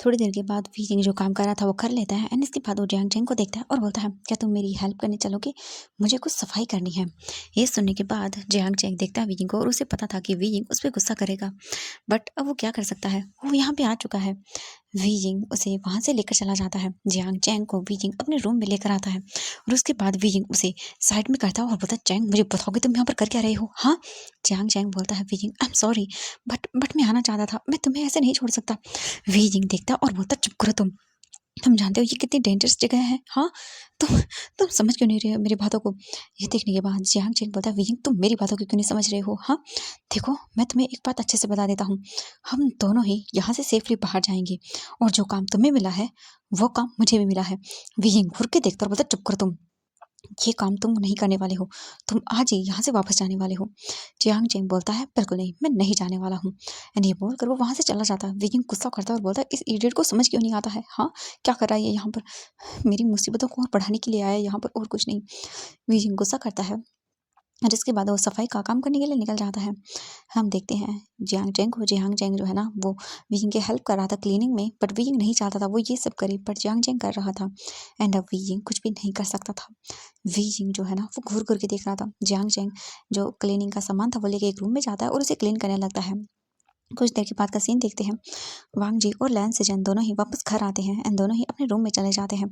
थोड़ी देर के बाद वीजिंग जो काम कर रहा था वो कर लेता है एंड इसके बाद वो जियांग चेंग को देखता है और बोलता है क्या तुम मेरी हेल्प करने चलोगे, मुझे कुछ सफाई करनी है। ये सुनने के बाद जियांग चेंग देखता है वीजिंग को और उसे पता था कि वीजिंग उस पर गुस्सा करेगा, बट अब वो क्या कर सकता है, वो यहाँ पे आ चुका है। वीजिंग उसे वहाँ से लेकर चला जाता है। जियांग चेंग को वीजिंग अपने रूम में लेकर आता है और उसके बाद वीजिंग उसे साइड में करता है और बोलता है चेंग मुझे बताओगे तुम यहाँ पर कर क्या रहे हो। हाँ, जियांग चेंग बोलता है wheezing I am sorry but मैं आना चाहता था, मैं तुम्हें ऐसे नहीं छोड़ सकता। वीजिंग देखता और बोलता चुप करो तुम जानते हो ये कितनी डेंजरस जगह है। हाँ, तुम समझ क्यों नहीं रहे हो मेरी बातों को। ये देखने के बाद जियांग चेंग बोलता है वीजिंग तुम मेरी बातों को क्यों नहीं समझ रहे हो। हाँ देखो मैं तुम्हें एक बात अच्छे से बता देता हूँ, हम दोनों ही यहाँ से सेफली बाहर जाएंगे और जो काम तुम्हें मिला है वो काम मुझे भी मिला है। वीजिंग घुर के देखता और बोलता चुप करो तुम, ये काम तुम नहीं करने वाले हो, तुम आज ही यहाँ से वापस जाने वाले हो। जियांग चेंग बोलता है बिल्कुल नहीं, मैं नहीं जाने वाला हूँ। एंड ये बोलकर वो वहाँ से चला जाता है। वीजिंग गुस्सा करता है और बोलता है इस इडियट को समझ क्यों नहीं आता है। हाँ, क्या कर रहा है ये यहाँ पर, मेरी मुसीबतों को और बढ़ाने के लिए आया है यहाँ पर और कुछ नहीं। वीजिंग गुस्सा करता है और इसके बाद वो सफाई का काम करने के लिए निकल जाता है। हम देखते हैं जियांग चेंग को। जियांग चेंग जो है ना वो वीजिंग की हेल्प कर रहा था क्लीनिंग में, बट वीजिंग नहीं चाहता था वो ये सब करे, बट जियांग चेंग कर रहा था एंड अब वीजिंग कुछ भी नहीं कर सकता था। वीजिंग जो है ना वो घूर घूर के देख रहा था। जियांग चेंग जो क्लीनिंग का सामान था वो लेके एक रूम में जाता है और उसे क्लीन करने लगता है। कुछ देर के बाद का सीन देखते हैं। वांग जी और लैन सेजन दोनों ही वापस घर आते हैं एंड दोनों ही अपने रूम में चले जाते हैं।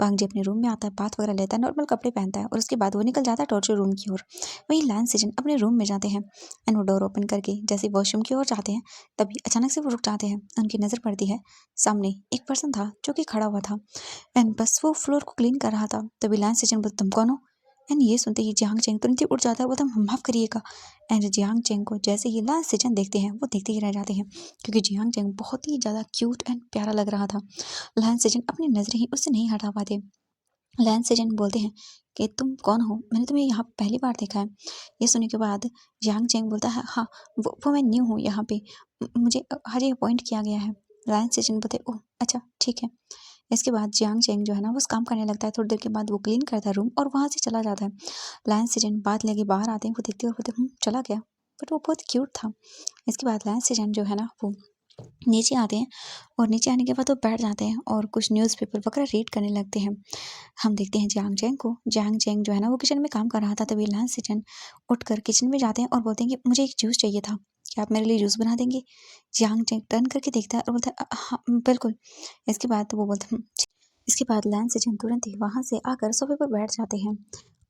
वांग जी अपने रूम में आता है, बात वगैरह लेता है, नॉर्मल कपड़े पहनता है और उसके बाद वो निकल जाता है टॉर्चर रूम की ओर। वहीं लैन सेजन अपने रूम में जाते हैं एंड वो डोर ओपन करके जैसे वॉशरूम की ओर जाते हैं तभी अचानक से वो रुक जाते हैं। उनकी नज़र पड़ती है सामने एक पर्सन था जो कि खड़ा हुआ था एंड बस वो फ्लोर को क्लीन कर रहा था। तभी लैन सेजन बोलता तुम कौन हो। एंड ये सुनते ही जियांग चेंग तुरंत ही उठ जाता है, बोलता माफ़ करिएगा। एंड जियांग चेंग को जैसे ही लान सेजन देखते हैं वो देखते ही रह जाते हैं क्योंकि जियांग चेंग बहुत ही ज़्यादा क्यूट एंड प्यारा लग रहा था। लैन सेजन अपनी नज़रें ही उससे नहीं हटा पाते। लैन सेजन बोलते हैं कि तुम कौन हो, मैंने तुम्हें यहाँ पहली बार देखा है। ये सुनने के बाद जियांग चेंग बोलता है हाँ वो मैं न्यू हूँ यहाँ पे, मुझे आज ही अपॉइंट किया गया है। लैन सेजन बोलते ओह अच्छा ठीक है। इसके बाद जियांग चेंग जो है ना वो उस काम करने लगता है। थोड़ी देर के बाद वो क्लीन करता है रूम और वहाँ से चला जाता है। लैन सेजन बात लेके बाहर आते हैं, वो देखते और बोलते चला गया, बट वो बहुत क्यूट था। इसके बाद लैन सेजन जो है ना वो नीचे आते हैं और नीचे आने के बाद वो बैठ जाते हैं और कुछ न्यूज़पेपर वगैरह रीड करने लगते हैं। हम देखते हैं जियांग चेंग को। जियांग चेंग जो है ना वो किचन में काम कर रहा था तभी लैन सेजन उठकर किचन में जाते हैं और बोलते हैं कि मुझे एक जूस चाहिए था, क्या आप मेरे लिए जूस बना देंगे। जियांग चेंग टर्न करके देखता है और बोलता है हाँ बिल्कुल। इसके बाद वो बोलते हैं इसके बाद लैन सेजन तुरंत ही वहाँ से आकर सोफे पर बैठ जाते हैं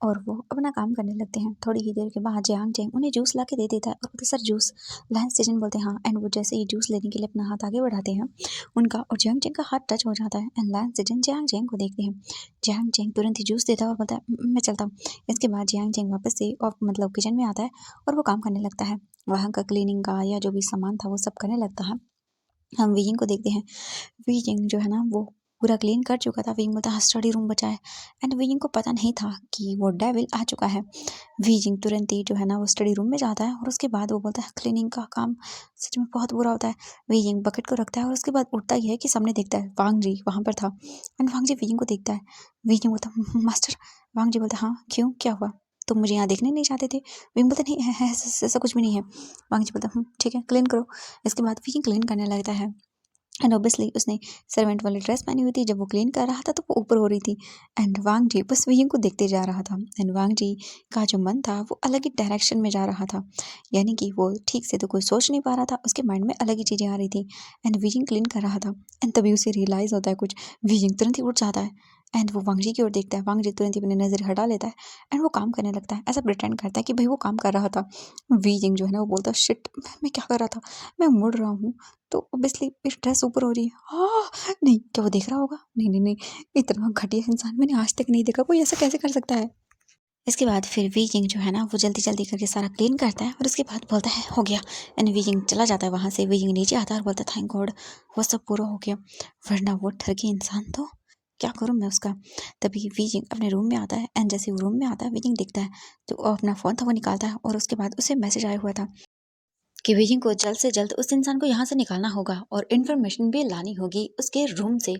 और वो अपना काम करने लगते हैं। थोड़ी ही देर के बाद जियांग चेंग उन्हें जूस ला के दे देता है और बोलते सर जूस। लैंस सेजन बोलते हैं हाँ, एंड वो जैसे ही जूस लेने के लिए अपना हाथ आगे बढ़ाते हैं उनका और जियांग चेंग का हाथ टच हो जाता है एंड लैंस सेजन जियांग चेंग को देखते हैं। जियांग चेंग तुरंत ही जूस देता है और बोलता है मैं चलता हूँ। इसके बाद जियांग चेंग वापस से मतलब किचन में आता है और वो काम करने लगता है। वहाँ का क्लीनिंग का या जो भी सामान था वो सब करने लगता है। हम वीजिंग को देखते हैं। वीजिंग जो है ना वो पूरा क्लीन कर चुका था। वीजिंग बोलता है स्टडी रूम बचा है एंड वीजिंग को पता नहीं था कि वो डेविल आ चुका है। वीजिंग तुरंत ही जो है ना वो स्टडी रूम में जाता है और उसके बाद वो बोलता है क्लीनिंग का काम सच में बहुत बुरा होता है। वीजिंग बकेट को रखता है और उसके बाद उठता ही है कि सामने देखता है वांग जी वहाँ पर था एंड वांग जी वीजिंग को देखता है। वीजिंग बोलता मास्टर। वांग जी बोलता हाँ क्यों क्या हुआ, तुम मुझे यहाँ देखने नहीं चाहते थे। वीजिंग बोलता नहीं ऐसा कुछ भी नहीं है। वांग जी बोलता ठीक है क्लीन करो। इसके बाद वीजिंग क्लीन करने लगता है एंड ऑब्वियसली उसने सर्वेंट वाली ड्रेस पहनी हुई थी। जब वो क्लीन कर रहा था तो वो ऊपर हो रही थी एंड वांग जी बस वीजिंग को देखते जा रहा था एंड वांग जी का जो मन था वो अलग ही डायरेक्शन में जा रहा था, यानी कि वो ठीक से तो कोई सोच नहीं पा रहा था, उसके माइंड में अलग ही चीज़ें आ रही थी एंड वीजिंग क्लीन कर रहा था एंड तभी उसे रियलाइज़ होता है कुछ। वीजिंग तुरंत ही उठ जाता है एंड वो वांग जी की ओर देखता है। वांग जी तुरंत ही अपनी नज़र हटा लेता है एंड वो काम करने लगता है, ऐसा प्रिटेंड करता है कि भाई वो काम कर रहा था। वीजिंग जो है ना वो बोलता है शिट मैं क्या कर रहा था, मैं मुड़ रहा हूँ तो ऑब्वियसली मेरी ड्रेस ऊपर हो रही है। हाँ नहीं, क्या वो देख रहा होगा? नहीं नहीं नहीं, इतना घटिया इंसान मैंने आज तक नहीं देखा, कोई ऐसा कैसे कर सकता है। इसके बाद फिर वीजिंग जो है ना वो जल्दी जल्दी करके सारा क्लीन करता है और उसके बाद बोलता है हो गया एंड वीजिंग चला जाता है वहाँ से। वीजिंग नीचे आता है और बोलता है थैंक गॉड वो सब पूरा हो गया, वरना वो ठग के इंसान तो क्या करूँ मैं उसका। तभी वीजिंग अपने रूम में आता है एंड जैसे वो रूम में आता है वीजिंग दिखता है तो वो अपना फ़ोन था वो निकालता है और उसके बाद उसे मैसेज आया हुआ था कि बीजिंग को जल्द से जल्द उस इंसान को यहाँ से निकालना होगा और इन्फॉर्मेशन भी लानी होगी उसके रूम से।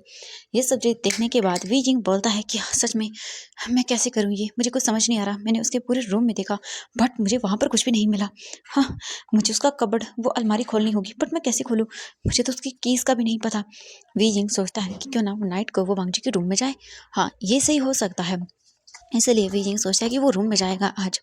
ये सब चीज़ देखने के बाद बीजिंग बोलता है कि हाँ, सच में मैं कैसे करूँ ये, मुझे कुछ समझ नहीं आ रहा। मैंने उसके पूरे रूम में देखा बट मुझे वहाँ पर कुछ भी नहीं मिला। हाँ, मुझे उसका कबर्ड वो अलमारी खोलनी होगी बट मैं कैसे खोलूँ, मुझे तो उसकी कीज़ का भी नहीं पता। बीजिंग सोचता है कि क्यों ना वो नाइट को वो वांगजी के रूम में जाए। हाँ, ये सही हो सकता है। इसलिए वीजिंग सोचता है कि वो रूम में जाएगा आज।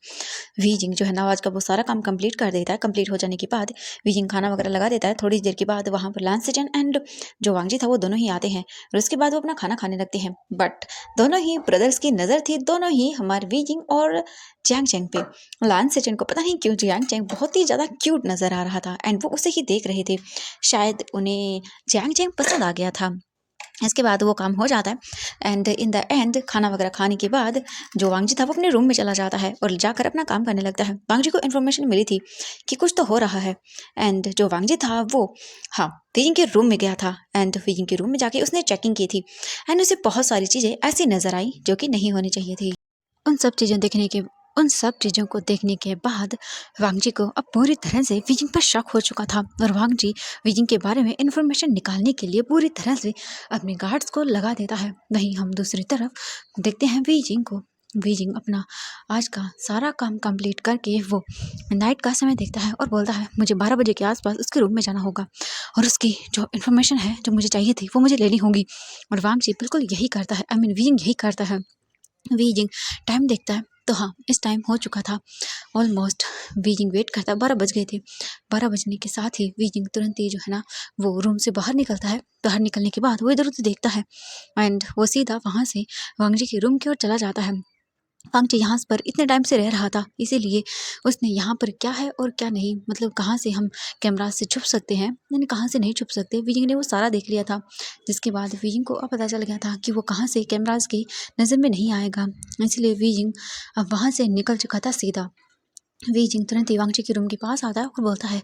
वीजिंग जो है ना आज का वो सारा काम कंप्लीट कर देता है। कंप्लीट हो जाने के बाद वीजिंग खाना वगैरह लगा देता है। थोड़ी देर के बाद वहाँ पर लैंस सेजन एंड जो वांगजी था वो दोनों ही आते हैं और उसके बाद वो अपना खाना खाने लगते हैं। बट दोनों ही ब्रदर्स की नज़र थी दोनों ही हमारे वीजिंग और जियांग चेंग पे। लैंस सेजन को पता नहीं क्यों जियांग चेंग बहुत ही ज़्यादा क्यूट नज़र आ रहा था एंड वो उसे ही देख रहे थे। शायद उन्हें जियांग चेंग पसंद आ गया था। इसके बाद वो काम हो जाता है एंड इन द एंड खाना वगैरह खाने के बाद जो वांगजी था वो अपने रूम में चला जाता है और जाकर अपना काम करने लगता है। वांगजी को इन्फॉर्मेशन मिली थी कि कुछ तो हो रहा है एंड जो वांगजी था वो हाँ वीजिंग के रूम में गया था एंड वीजिंग के रूम में जाके उसने चेकिंग की थी एंड उसे बहुत सारी चीज़ें ऐसी नज़र आई जो कि नहीं होनी चाहिए थी। उन सब चीज़ों को देखने के बाद वांगजी को अब पूरी तरह से वीजिंग पर शक हो चुका था और वांगजी वीजिंग के बारे में इन्फॉर्मेशन निकालने के लिए पूरी तरह से अपने गार्ड्स को लगा देता है। वहीं हम दूसरी तरफ देखते हैं वीजिंग को। वीजिंग अपना आज का सारा काम कंप्लीट करके वो नाइट का समय देखता है और बोलता है मुझे 12 बजे के आसपास उसके रूम में जाना होगा और उसकी जो इन्फॉर्मेशन है जो मुझे चाहिए थी वो मुझे लेनी होगी। और वांगजी बिल्कुल यही करता है, आई मीन वीजिंग यही करता है। वीजिंग टाइम देखता है तो हाँ इस टाइम हो चुका था ऑलमोस्ट। वीजिंग वेट करता है, 12 बज गए थे। 12 बजने के साथ ही वीजिंग तुरंत ही जो है ना वो रूम से बाहर निकलता है। बाहर निकलने के बाद वो इधर उधर देखता है एंड वो सीधा वहाँ से वांगजी के रूम की ओर चला जाता है। वांगजी यहाँ पर इतने टाइम से रह रहा था इसीलिए उसने यहाँ पर क्या है और क्या नहीं, मतलब कहाँ से हम कैमरा से छुप सकते हैं यानी कहाँ से नहीं छुप सकते, वीजिंग ने वो सारा देख लिया था। जिसके बाद वीजिंग को अब पता चल गया था कि वो कहाँ से कैमराज की नज़र में नहीं आएगा, इसलिए वीजिंग अब वहाँ से निकल चुका था सीधा। वीजिंग तुरंत ही वांगजी के रूम के पास आता है और बोलता है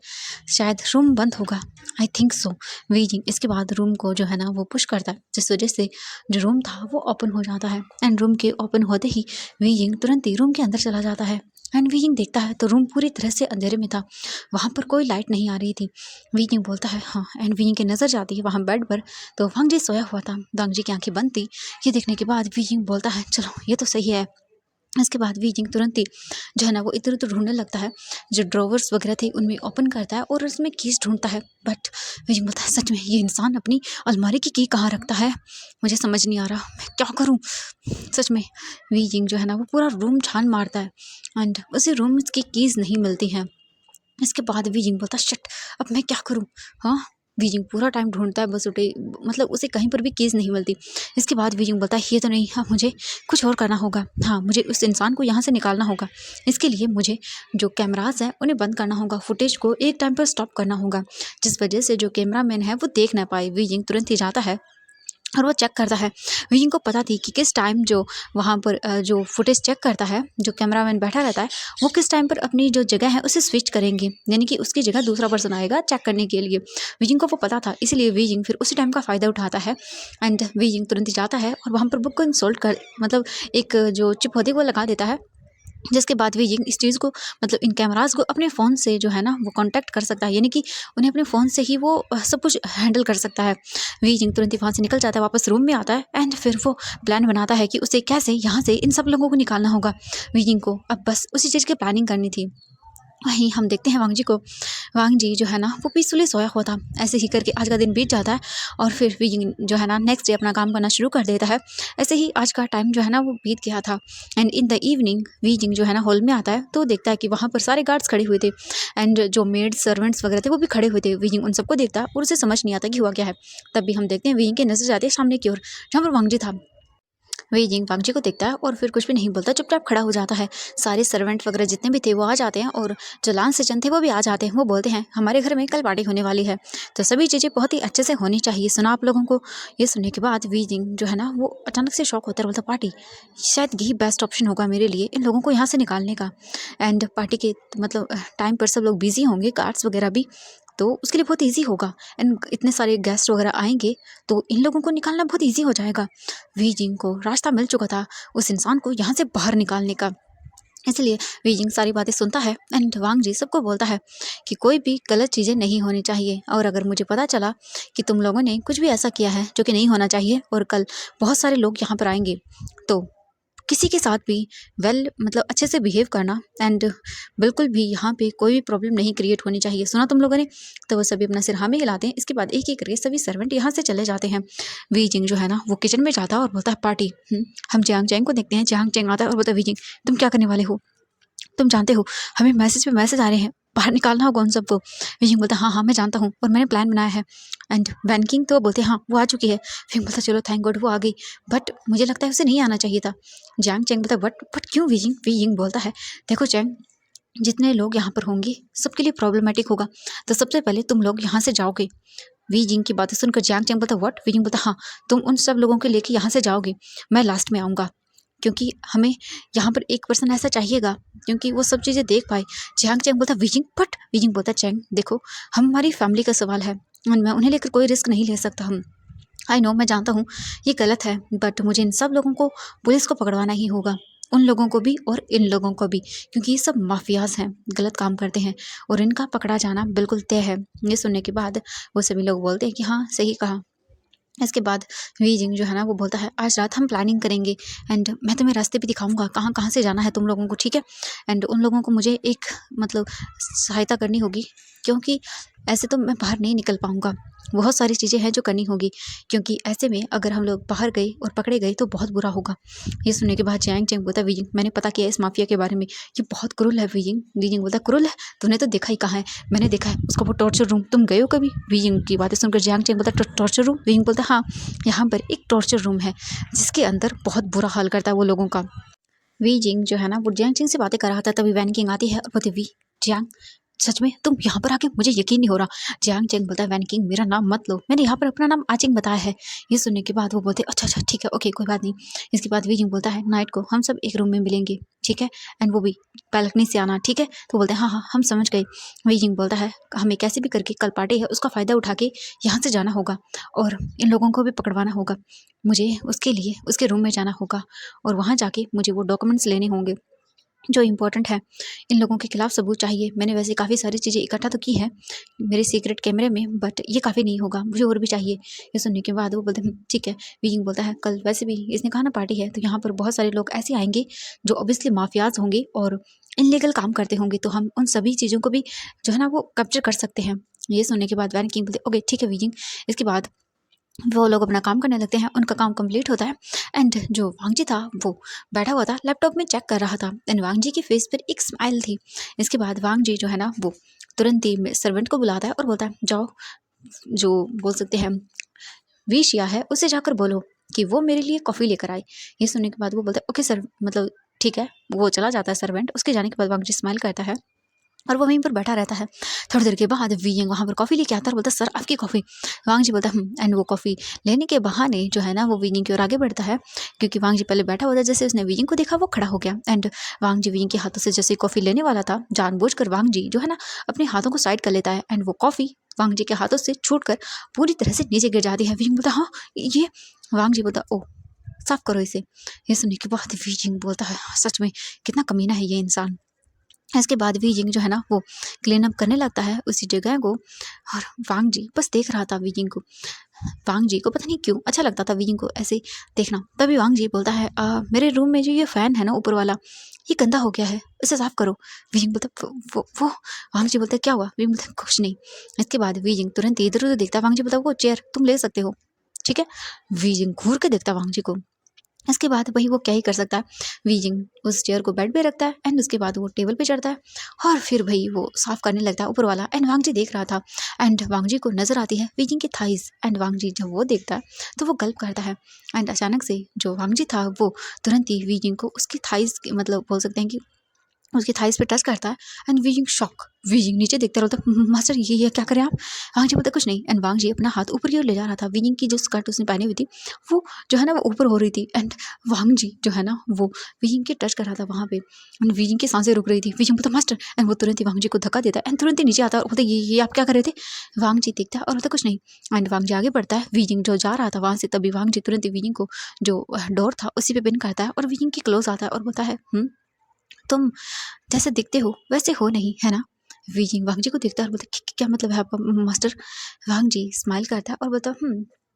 शायद रूम बंद होगा, आई थिंक सो। वीजिंग इसके बाद रूम को जो है ना वो पुश करता है जिस वजह से जो रूम था वो ओपन हो जाता है एंड रूम के ओपन होते ही वीजिंग तुरंत ही रूम के अंदर चला जाता है एंड वीजिंग देखता है तो रूम पूरी तरह से अंधेरे में था, वहाँ पर कोई लाइट नहीं आ रही थी। वीजिंग बोलता है हाँ एंड वीजिंग की नज़र जाती है वहाँ बेड पर तो वांगजी सोया हुआ था। वांगजी की आंखें बंद थी। ये देखने के बाद वीजिंग बोलता है चलो ये तो सही है। इसके बाद वीजिंग तुरंत ही जो है ना वो इधर उधर ढूंढने लगता है, जो ड्रॉवर्स वगैरह थे उनमें ओपन करता है और उसमें कीज ढूंढता है। बट वीजिंग बोलता है सच में ये इंसान अपनी अलमारी की कहाँ रखता है, मुझे समझ नहीं आ रहा मैं क्या करूं सच में। वीजिंग जो है ना वो पूरा रूम छान मारता है एंड उसे रूम की कीज नहीं मिलती हैं। इसके बाद वीजिंग बोलता शिट अब मैं क्या करूं। हाँ वीजिंग पूरा टाइम ढूंढता है, बस उठे मतलब उसे कहीं पर भी कीज़ नहीं मिलती। इसके बाद वीजिंग बोलता है ये तो नहीं, हाँ मुझे कुछ और करना होगा, हाँ मुझे उस इंसान को यहाँ से निकालना होगा। इसके लिए मुझे जो कैमराज हैं उन्हें बंद करना होगा, फुटेज को एक टाइम पर स्टॉप करना होगा, जिस वजह से जो कैमरामैन है वो देख ना पाए। वीजिंग तुरंत ही जाता है और वो चेक करता है। वीजिंग को पता थी कि किस टाइम जो वहाँ पर जो फुटेज चेक करता है, जो कैमरामैन बैठा रहता है, वो किस टाइम पर अपनी जो जगह है उसे स्विच करेंगे, यानी कि उसकी जगह दूसरा पर्सन आएगा चेक करने के लिए। वीजिंग को वो पता था, इसीलिए वीजिंग फिर उसी टाइम का फ़ायदा उठाता है। एंड वीजिंग तुरंत ही जाता है और वहाँ पर बुक को इंसोल्ट कर मतलब एक जो चिप होती है वो लगा देता है, जिसके बाद वीजिंग इस चीज़ को मतलब इन कैमरास को अपने फ़ोन से जो है ना वो कांटेक्ट कर सकता है, यानी कि उन्हें अपने फ़ोन से ही वो सब कुछ हैंडल कर सकता है। वीजिंग तुरंत ही वहाँ से निकल जाता है, वापस रूम में आता है एंड फिर वो प्लान बनाता है कि उसे कैसे यहाँ से इन सब लोगों को निकालना होगा। वीजिंग को अब बस उसी चीज़ की प्लानिंग करनी थी। वहीं हम देखते हैं वांग जी को। वांग जी जो है ना वो पीसफुली सोया हुआ था। ऐसे ही करके आज का दिन बीत जाता है और फिर वीजिंग जो है ना नेक्स्ट डे अपना काम करना शुरू कर देता है। ऐसे ही आज का टाइम जो है ना वो बीत गया था and in the evening wheezing जो है ना हॉल में आता है तो देखता है कि वहाँ पर सारे गार्ड्स खड़े हुए थे एंड जो मेड सर्वेंट्स वगैरह थे वो भी खड़े हुए थे। वीजिंग उन सबको देखता है और उसे समझ नहीं आता कि हुआ क्या है। तब भी हम देखते हैं वीजिंग की नजर जाती है सामने की ओर जहाँ पर वांग जी था। वीजिंग वांग जी को देखता है और फिर कुछ भी नहीं बोलता, चुपचाप खड़ा हो जाता है। सारे सर्वेंट वगैरह जितने भी थे वो आ जाते हैं और जो लान सेचन थे वो भी आ जाते हैं। वो बोलते हैं हमारे घर में कल पार्टी होने वाली है तो सभी चीज़ें बहुत ही अच्छे से होनी चाहिए, सुना आप लोगों को। ये सुनने के बाद वीजिंग जो है ना वो अचानक से शॉक होता है, बोलता पार्टी शायद यही बेस्ट ऑप्शन होगा मेरे लिए इन लोगों को यहाँ से निकालने का। एंड पार्टी के मतलब टाइम पर सब लोग बिजी होंगे, कार्ड्स वगैरह भी, तो उसके लिए बहुत ईजी होगा एंड इतने सारे गेस्ट वगैरह आएंगे तो इन लोगों को निकालना बहुत ईजी हो जाएगा। वीजिंग को रास्ता मिल चुका था उस इंसान को यहाँ से बाहर निकालने का, इसलिए वीजिंग सारी बातें सुनता है एंड वांग जी सबको बोलता है कि कोई भी गलत चीज़ें नहीं होनी चाहिए और अगर मुझे पता चला कि तुम लोगों ने कुछ भी ऐसा किया है जो कि नहीं होना चाहिए और कल बहुत सारे लोग यहाँ पर आएंगे तो किसी के साथ भी मतलब अच्छे से बिहेव करना एंड बिल्कुल भी यहाँ पे कोई भी प्रॉब्लम नहीं क्रिएट होनी चाहिए, सुना तुम लोगों ने। तो वो सभी अपना सिर हाँ में हिलाते हैं। इसके बाद एक एक करके सभी सर्वेंट यहाँ से चले जाते हैं। वीजिंग जो है ना वो किचन में जाता है और बोलता है पार्टी। हम जियांग चैंग को देखते हैं। जियांग चैंग आता है और बोलता है वीजिंग तुम क्या करने वाले हो, तुम जानते हो हमें मैसेज पे मैसेज आ रहे हैं, बाहर निकालना होगा उन सबको। विजिंग बोलता हाँ हाँ मैं जानता हूँ और मैंने प्लान बनाया है। एंड वैनकिंग तो बोलते हाँ वो आ चुकी है। फिर बोलता चलो थैंक गॉड वो आ गई, बट मुझे लगता है उसे नहीं आना चाहिए था। जैंग चैंग बोलता बट क्यों विजिंग। विजिंग बोलता है देखो चैंग जितने लोग यहाँ पर होंगे सबके लिए प्रॉब्लमेटिक होगा, तो सबसे पहले तुम लोग यहाँ से जाओगे। वीजिंग की बातें सुनकर जैंग चैंग बोलता व्हाट। विजिंग बोलता हाँ तुम उन सब लोगों को लेके यहाँ से जाओगे, मैं लास्ट में आऊँगा क्योंकि हमें यहाँ पर एक पर्सन ऐसा चाहिएगा क्योंकि वो सब चीज़ें देख पाए। जैंग चैंग बोलता विजिंग बट। विजिंग बोलता चैंग देखो हमारी फैमिली का सवाल है और मैं उन्हें लेकर कोई रिस्क नहीं ले सकता। हम आई नो मैं जानता हूँ ये गलत है बट मुझे इन सब लोगों को पुलिस को पकड़वाना ही होगा, उन लोगों को भी और इन लोगों को भी, क्योंकि ये सब माफियाज हैं, गलत काम करते हैं और इनका पकड़ा जाना बिल्कुल तय है। ये सुनने के बाद वो सभी लोग बोलते हैं कि हाँ सही कहा। इसके बाद वीजिंग जो है ना वो बोलता है आज रात हम प्लानिंग करेंगे एंड मैं तुम्हें रास्ते भी दिखाऊंगा कहाँ कहाँ से जाना है तुम लोगों को, ठीक है। एंड उन लोगों को मुझे एक मतलब सहायता करनी होगी क्योंकि ऐसे तो मैं बाहर नहीं निकल पाऊंगा, बहुत सारी चीज़ें हैं जो करनी होगी क्योंकि ऐसे में अगर हम लोग बाहर गए और पकड़े गए तो बहुत बुरा होगा। ये सुनने के बाद जैंग चैंग बोलता वीजिंग मैंने पता किया इस माफिया के बारे में, ये बहुत क्रूर है। वीजिंग वीजिंग बोलता क्रूर है, तूने तो देखा ही कहाँ है। मैंने देखा है उसका वो टॉर्चर रूम, तुम गए हो कभी। वीजिंग की बातें सुनकर जैंग चैंग बोलता टॉर्चर रूम। वीजिंग बोलता हाँ यहाँ पर एक टॉर्चर रूम है जिसके अंदर बहुत बुरा हाल करता है वो लोगों का। वीजिंग जो है ना वो जैंग चैंग से बातें कर रहा था तभी वैन किंग आती है और बोलती वी जैंग सच में तुम यहाँ पर आके मुझे यकीन नहीं हो रहा। जियांग चेंग बोलता है वैन किंग मेरा नाम मत लो, मैंने यहाँ पर अपना नाम आचिंग बताया है। ये सुनने के बाद वो बोलते अच्छा अच्छा ठीक है ओके कोई बात नहीं। इसके बाद वीजिंग बोलता है नाइट को हम सब एक रूम में मिलेंगे, ठीक है, एंड वो भी बैल्कनी से आना, ठीक है। तो बोलते हैं हाँ हाँ हम समझ गए। वीजिंग बोलता है हमें कैसे भी करके कल पार्टी है उसका फ़ायदा उठा के यहाँ से जाना होगा और इन लोगों को भी पकड़वाना होगा। मुझे उसके लिए उसके रूम में जाना होगा और वहाँ जाके मुझे वो डॉक्यूमेंट्स लेने होंगे जो इम्पोर्टेंट है। इन लोगों के खिलाफ सबूत चाहिए। मैंने वैसे काफ़ी सारी चीज़ें इकट्ठा तो की है मेरे सीक्रेट कैमरे में बट ये काफ़ी नहीं होगा, मुझे और भी चाहिए। ये सुनने के बाद वो बोलते हैं ठीक है। वीजिंग बोलता है कल वैसे भी इसने कहा ना पार्टी है तो यहाँ पर बहुत सारे लोग ऐसे आएंगे जो ऑब्वियसली माफियाज होंगे और इनलीगल काम करते होंगे, तो हम उन सभी चीज़ों को भी जो है ना वो कैप्चर कर सकते हैं। ये सुनने के बाद वैन किंग बोलते ओके ठीक है वीजिंग। इसके बाद वो लोग अपना काम करने लगते हैं, उनका काम कंप्लीट होता है एंड जो वांग जी था वो बैठा हुआ था लैपटॉप में चेक कर रहा था एंड वांग जी की फेस पर एक स्माइल थी। इसके बाद वांग जी जो है ना वो तुरंत ही सर्वेंट को बुलाता है और बोलता है जाओ जो बोल सकते हैं वेश्या है उससे जाकर बोलो कि वो मेरे लिए कॉफ़ी लेकर आए। ये सुनने के बाद वो बोलता है ओके सर, मतलब ठीक है। वो चला जाता है सर्वेंट। उसके जाने के बाद वांगजी स्माइल करता है और वो वहीं पर बैठा रहता है। थोड़ी देर के बाद वियंग वहाँ पर कॉफ़ी लेके आता है और बोलता है सर आपकी कॉफ़ी। वांगजी बोलता है एंड वो कॉफ़ी लेने के बहाने जो है ना वो वियंग की ओर आगे बढ़ता है, क्योंकि वांगजी पहले बैठा हुआ था। जैसे उसने वियंग को देखा वो खड़ा हो गया एंड वांगजी वियंग के हाथों से जैसे कॉफ़ी लेने वाला था, जानबूझकर वांगजी जो है ना अपने हाथों को साइड कर लेता है एंड वो कॉफ़ी वांगजी के हाथों से छूटकर पूरी तरह से नीचे गिर जाती है। वियंग बोलता हाँ ये। वांगजी बोलता ओ साफ करो इसे। ये सुनने के बाद वियंग बोलता है सच में कितना कमीना है ये इंसान। इसके बाद वियिंग जो है ना वो क्लीन अप करने लगता है उसी जगह को, और वांगजी बस देख रहा था वियिंग को। वांगजी को पता नहीं क्यों अच्छा लगता था वियिंग को ऐसे देखना। तभी वांगजी बोलता है मेरे रूम में जो ये फ़ैन है ना ऊपर वाला, ये गंदा हो गया है, इसे साफ करो। वियिंग बोलता वो वांगजी बोलता है क्या हुआ? वियिंग बोलता कुछ नहीं। इसके बाद वियिंग तुरंत इधर उधर देखता है। वांगजी बोलता वो चेयर तुम ले सकते हो, ठीक है। वियिंग घूर के देखता है वांगजी को। इसके बाद वही वो क्या ही कर सकता है। वियिंग उस चेयर को बेड पे रखता है एंड उसके बाद वो टेबल पे चढ़ता है और फिर भाई वो साफ करने लगता है ऊपर वाला। एंड वांगजी देख रहा था एंड वांगजी को नजर आती है वियिंग की थाइस एंड वांगजी जब वो देखता है तो वो गल्प करता है एंड अचानक से जो वांगजी था वो तुरंत ही वियिंग को उसकी थाइस मतलब बोल सकते हैं कि उसकी थाइस पे टच करता है एंड वियिंग शॉक। वियिंग नीचे देखता रहता है मास्टर ये क्या करें आप? वांगजी बोलता कुछ नहीं एंड वांगजी अपना हाथ ऊपर की ओर ले जा रहा था। वियिंग की जो स्कर्ट उसने पहनी हुई थी वो जो है ना वो ऊपर हो रही थी एंड वांगजी जो है ना वो वियिंग के टच कर रहा था वहाँ पे एंड वियिंग की सांसें रुक रही थी। वियिंग बोलता मास्टर एंड वो तुरंत ही वांगजी को धक्का देता है एंड तुरंत ही नीचे आता है और बोलता ये आप क्या कर रहे थे? वांगजी देखता है और बोलता कुछ नहीं एंड वांगजी आगे बढ़ता है। वियिंग जो जा रहा था वहाँ से तभी वांगजी तुरंत ही वियिंग को जो डोर था उसी पे पिन करता है और वियिंग के क्लोज आता है और बोलता है तुम जैसे दिखते हो वैसे हो नहीं, है ना? वियिंग वांगजी को देखता है और बोलता है क्या मतलब है आपका मास्टर? वांगजी स्माइल करता है और बोलता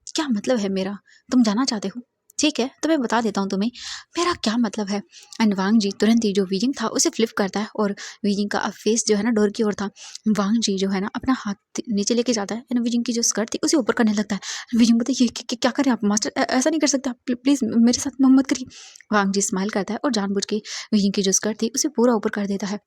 क्या मतलब है मेरा? तुम जानना चाहते हो? ठीक है तो मैं बता देता हूँ तुम्हें मेरा क्या मतलब है। एंड वांगजी तुरंत ही जो वियिंग था उसे फ्लिप करता है और वियिंग का अब फेस जो है ना डोर की ओर था। वांगजी जो है ना अपना हाथ नीचे लेके जाता है एंड वियिंग की जो स्कर्ट थी उसे ऊपर करने लगता है। वियिंग बोलता है ये क्या करें आप मास्टर? ऐसा नहीं कर सकते आप, प्लीज़ मेरे साथ मत करिए। वांगजी स्माइल करता है और जानबूझ के वियिंग की जो स्कर्ट थी उसे पूरा ऊपर कर देता है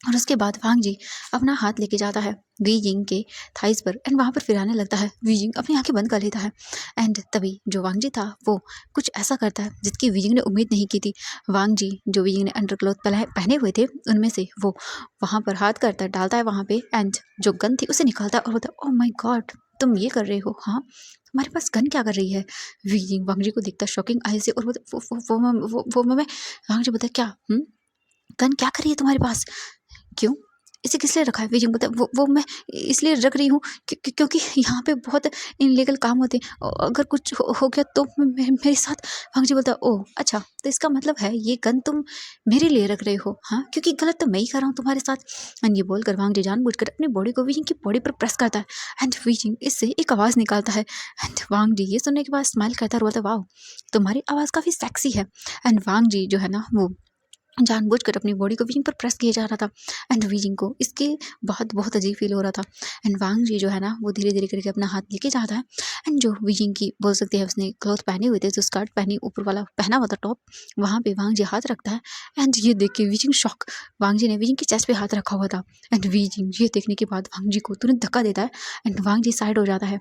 और उसके बाद वांगजी अपना हाथ लेके जाता है वियिंग के थाइस पर एंड वहाँ पर फिराने लगता है। वियिंग अपनी आंखें बंद कर लेता है एंड तभी जो वांगजी था वो कुछ ऐसा करता है जिसकी वियिंग ने उम्मीद नहीं की थी। वांगजी जो वियिंग ने अंडरक्लॉथ पहने हुए थे उनमें से वो वहाँ पर हाथ करता डालता है वहाँ पे एंड जो गन थी उसे निकालता है और बोलता है ओह माय गॉड तुम ये कर रहे हो? हाँ तुम्हारे पास गन क्या कर रही है? वियिंग वांगजी को देखता शॉकिंग आई से और बोलता वो मैं वांगजी बोलता है क्या गन क्या कर रही है तुम्हारे पास? क्यों? इसे किस लिए रखा है? विजय बोलता है वो मैं इसलिए रख रही हूँ क्योंकि यहाँ पे बहुत इनलीगल काम होते हैं, अगर कुछ हो गया तो मेरे साथ। वांगजी बोलता है ओह अच्छा तो इसका मतलब है ये गन तुम मेरे लिए रख रहे हो? हाँ क्योंकि गलत तो मैं ही कर रहा हूँ तुम्हारे साथ। एंड ये बोलकर वांगजी जानबूझकर अपनी बॉडी को विजय की बॉडी पर प्रेस करता है एंड विजय इससे एक आवाज़ निकालता है एंड वांगजी ये सुनने के बाद स्माइल करता है और बोलता है वाह तुम्हारी आवाज़ काफ़ी सेक्सी है। एंड वांगजी जो है ना वो जानबूझकर अपनी बॉडी को विजिंग पर प्रेस किया जा रहा था एंड विजिंग को इसके बहुत बहुत अजीब फील हो रहा था। एंड वांगजी जो है ना वो धीरे धीरे करके अपना हाथ लेके जाता है एंड जो विजिंग की बोल सकते हैं उसने क्लॉथ पहने हुए थे, जो स्कर्ट पहनी ऊपर वाला पहना हुआ था टॉप, वहाँ पे वांगजी हाथ रखता है एंड ये देख के विजिंग शॉक। वांगजी ने विजिंग की चेस्ट पे हाथ रखा हुआ था एंड विजिंग ये देखने के बाद वांगजी को तुरंत धक्का देता है एंड वांगजी साइड हो जाता है।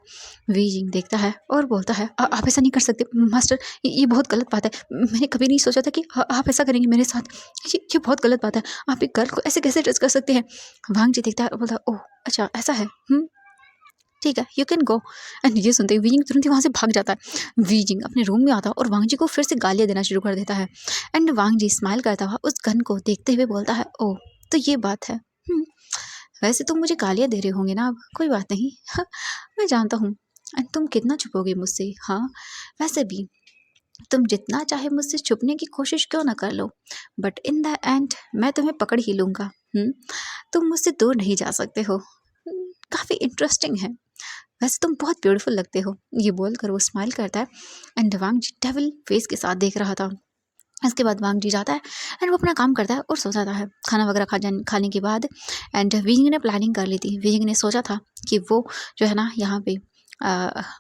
विजिंग देखता है और बोलता है आप ऐसा नहीं कर सकते मास्टर, ये बहुत गलत बात है। मैंने कभी नहीं सोचा था कि आप ऐसा करेंगे मेरे साथ। ये बहुत गलत बात है, आप एक गर्ल को ऐसे कैसे टच कर सकते हैं? वांगजी देखता है और बोलता है ओह अच्छा ऐसा है, ठीक है यू कैन गो। एंड ये सुनते ही विजिंग तुरंत ही वहाँ से भाग जाता है। विजिंग अपने रूम में आता है और वांगजी को फिर से गालियाँ देना शुरू कर देता है एंड वांगजी स्माइल करता हुआ उस गन को देखते हुए बोलता है ओह तो ये बात है। वैसे तुम मुझे गालियाँ दे रहे होंगे ना, अब कोई बात नहीं। हाँ, मैं जानता हूँ एंड तुम कितना छुपोगे मुझसे। हाँ वैसे भी तुम जितना चाहे मुझसे छुपने की कोशिश क्यों ना कर लो, बट इन द एंड मैं तुम्हें पकड़ ही लूँगा। तुम मुझसे दूर नहीं जा सकते हो। काफ़ी इंटरेस्टिंग है। वैसे तुम बहुत ब्यूटीफुल लगते हो। ये बोलकर वो स्माइल करता है एंड वांगजी डेविल फेस के साथ देख रहा था। इसके बाद वांगजी जाता है एंड वो अपना काम करता है और सो जाता है। खाना वगैरह खाने के बाद एंड विजिंग ने प्लानिंग कर ली थी। विजिंग ने सोचा था कि वो जो है ना यहाँ पे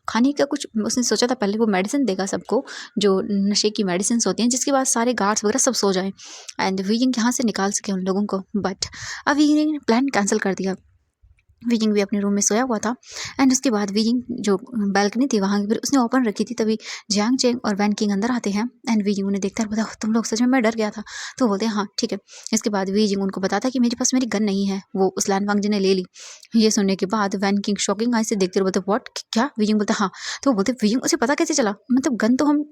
खाने का कुछ उसने सोचा था। पहले वो मेडिसिन देगा सबको, जो नशे की मेडिसिन होती हैं, जिसके बाद सारे गार्ड्स वगैरह सब सो जाएं एंड विजिंग यहाँ से निकाल सके उन लोगों को। बट अब विजिंग ने प्लान कैंसिल कर दिया वीजिंग भी अपने रूम में सोया हुआ था। एंड उसके बाद वीजिंग जो बालकनी थी वहाँ पर उसने ओपन रखी थी, तभी जियांग चेंग और वैन किंग अंदर आते हैं। एंड वीजिंग उन्हें देखता है, बोलता तुम लोग सच में, मैं डर गया था। तो बोलते हैं हाँ ठीक है। इसके बाद वीजिंग उनको बताता है कि मेरे पास मेरी गन नहीं है, वो उस लैन वांग जी ने ले ली। ये सुनने के बाद वैन किंग शॉकिंग आई से देखते हुए बोलते व्हाट, क्या? वीजिंग बोलता हाँ। तो वो बोलते वीजिंग उसे पता कैसे चला, मतलब गन तो हम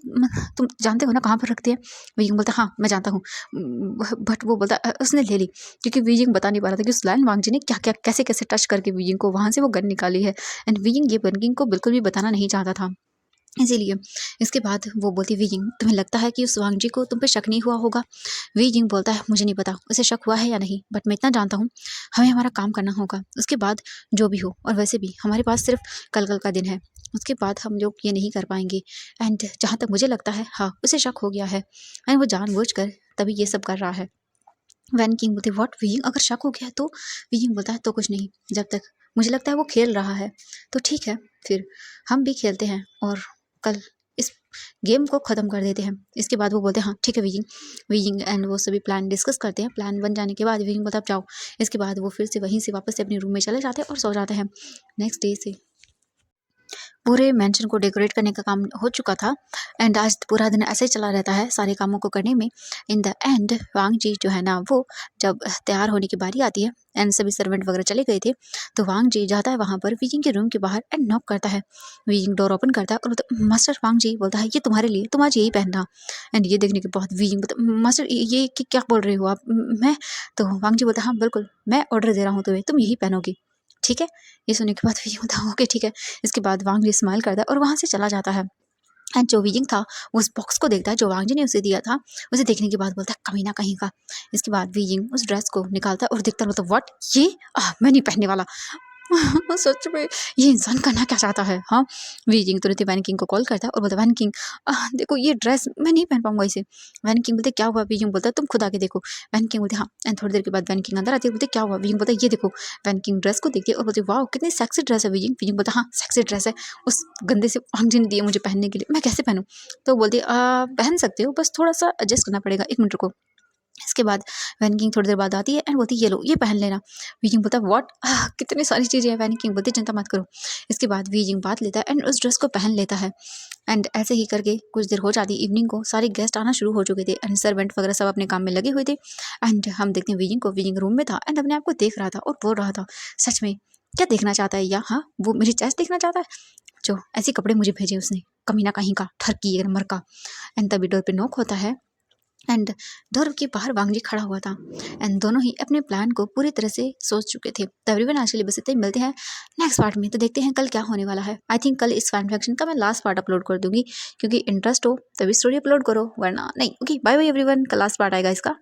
तुम जानते हो ना कहाँ पर रखते हैं। वीजिंग बोलता हाँ मैं जानता हूँ, बट वो बोलता उसने ले ली, क्योंकि वीजिंग बता नहीं पा रहा था कि उस लैन वांग जी ने क्या क्या कैसे कैसे टच करके वीजिंग को वहाँ से वो गन निकाली है। एंड वीजिंग ये वनकिंग को बिल्कुल भी बताना नहीं चाहता था, इसीलिए। इसके बाद वो बोलती वीजिंग तुम्हें लगता है कि उस वांग जी को तुम पे शक नहीं हुआ होगा? वीजिंग बोलता है मुझे नहीं पता उसे शक हुआ है या नहीं, बट मैं इतना जानता हूँ हमें हमारा काम करना होगा, उसके बाद जो भी हो। और वैसे भी हमारे पास सिर्फ कल कल का दिन है, उसके बाद हम लोग ये नहीं कर पाएंगे। एंड जहाँ तक मुझे लगता है हाँ उसे शक हो गया है, एंड वो जानबूझकर तभी ये सब कर रहा है। वैन किंग बोलते व्हाट वीइंग, अगर शक हो गया तो? वीइंग बोलता है तो कुछ नहीं, जब तक मुझे लगता है वो खेल रहा है तो ठीक है, फिर हम भी खेलते हैं और कल इस गेम को ख़त्म कर देते हैं। इसके बाद वो बोलते हैं हाँ ठीक है वीइंग। वीइंग एंड वो सभी प्लान डिस्कस करते हैं। प्लान बन जाने के बाद वीइंग बोलता अब जाओ। इसके बाद वो फिर से वहीं से वापस से अपने रूम में चले जाते हैं और सो जाते हैं। नेक्स्ट डे से पूरे मैंशन को डेकोरेट करने का काम हो चुका था। एंड आज पूरा दिन ऐसे ही चला रहता है सारे कामों को करने में। इन द एंड वांग जी जो है ना, वो जब तैयार होने की बारी आती है एंड सभी सर्वेंट वगैरह चले गए थे, तो वांग जी जाता है वहाँ पर वीजिंग के रूम के बाहर एंड नॉक करता है। वीजिंग डोर ओपन करता है और बोलता मास्टर वांग जी, बोलता है ये तुम्हारे लिए, तुम आज यही पहनना। एंड ये देखने के बाद वीजिंग बोलता मास्टर ये क्या बोल रहे हो आप? मैं? तो वांग जी बोलता हाँ बिल्कुल, मैं ऑर्डर दे रहा हूँ तुम्हें, तुम यही पहनोगी, ठीक है? ये सुनने के बाद वीजिंग बोलता ओके ठीक है। इसके बाद वांग जी स्माइल करता है और वहाँ से चला जाता है। एंड जो वीजिंग था वो उस बॉक्स को देखता है जो वांग जी ने उसे दिया था। उसे देखने के बाद बोलता है कमीना कहीं का। इसके बाद वीजिंग उस ड्रेस को निकालता है और देखता है, बोलता व्हाट, ये मैं नहीं पहनने वाला। सच में ये इंसान करना क्या चाहता है? हाँ। वीजिंग तुरंत वैन किंग को कॉल करता है और बोलता है वैन किंग देखो ये ड्रेस मैं नहीं पहन पाऊंगा इसे। वैन किंग बोलते क्या हुआ? वीजिंग बोलता है तुम खुद आके देखो। वैन किंग बोलते हाँ। एंड थोड़ी देर के बाद वैन किंग अंदर आती है, बोलते क्या हुआ? वीजिंग बोलता है ये देखो। वैन किंग ड्रेस को देखती है और बोलती वाह कितनी सेक्सी ड्रेस है वीजिंग। वीजिंग बोलता हाँ सेक्सी ड्रेस है, उस गंदे से वांग जी ने दिए मुझे पहनने के लिए, मैं कैसे पहनूं? तो बोलती पहन सकते हो, बस थोड़ा सा एडजस्ट करना पड़ेगा, 1 मिनट रुको। इसके बाद वैन किंग थोड़ी देर बाद आती है एंड बोलती है ये लो ये पहन लेना। वीजिंग बोलता है व्हाट, कितनी सारी चीज़ें हैं। वैन किंग बोलती है चिंता मत करो। इसके बाद वीजिंग बात लेता है एंड उस ड्रेस को पहन लेता है। एंड ऐसे ही करके कुछ देर हो जाती, इवनिंग को सारे गेस्ट आना शुरू हो चुके थे एंड सर्वेंट वगैरह सब अपने काम में लगे हुए थे। एंड हम देखते हैं वीजिंग को, वीजिंग रूम में था एंड अपने आप को देख रहा था और बोल रहा था सच में क्या देखना चाहता है? या हाँ वो मेरी चेस्ट देखना चाहता है, जो ऐसे कपड़े मुझे भेजे उसने, कमीना कहीं का, ठरकी एक नंबर का। एंड तभी डोर पे नॉक होता है एंड डोर के बाहर वांग जी खड़ा हुआ था। एंड दोनों ही अपने प्लान को पूरी तरह से सोच चुके थे। तो एवरीवन आज के लिए बस इतना ही, मिलते हैं नेक्स्ट पार्ट में। तो देखते हैं कल क्या होने वाला है। आई थिंक कल इस फैन फिक्शन का मैं लास्ट पार्ट अपलोड कर दूंगी, क्योंकि इंटरेस्ट हो तभी स्टोरी अपलोड करो, वरना नहीं। ओके बाय बाय एवरीवन, कल लास्ट पार्ट आएगा इसका।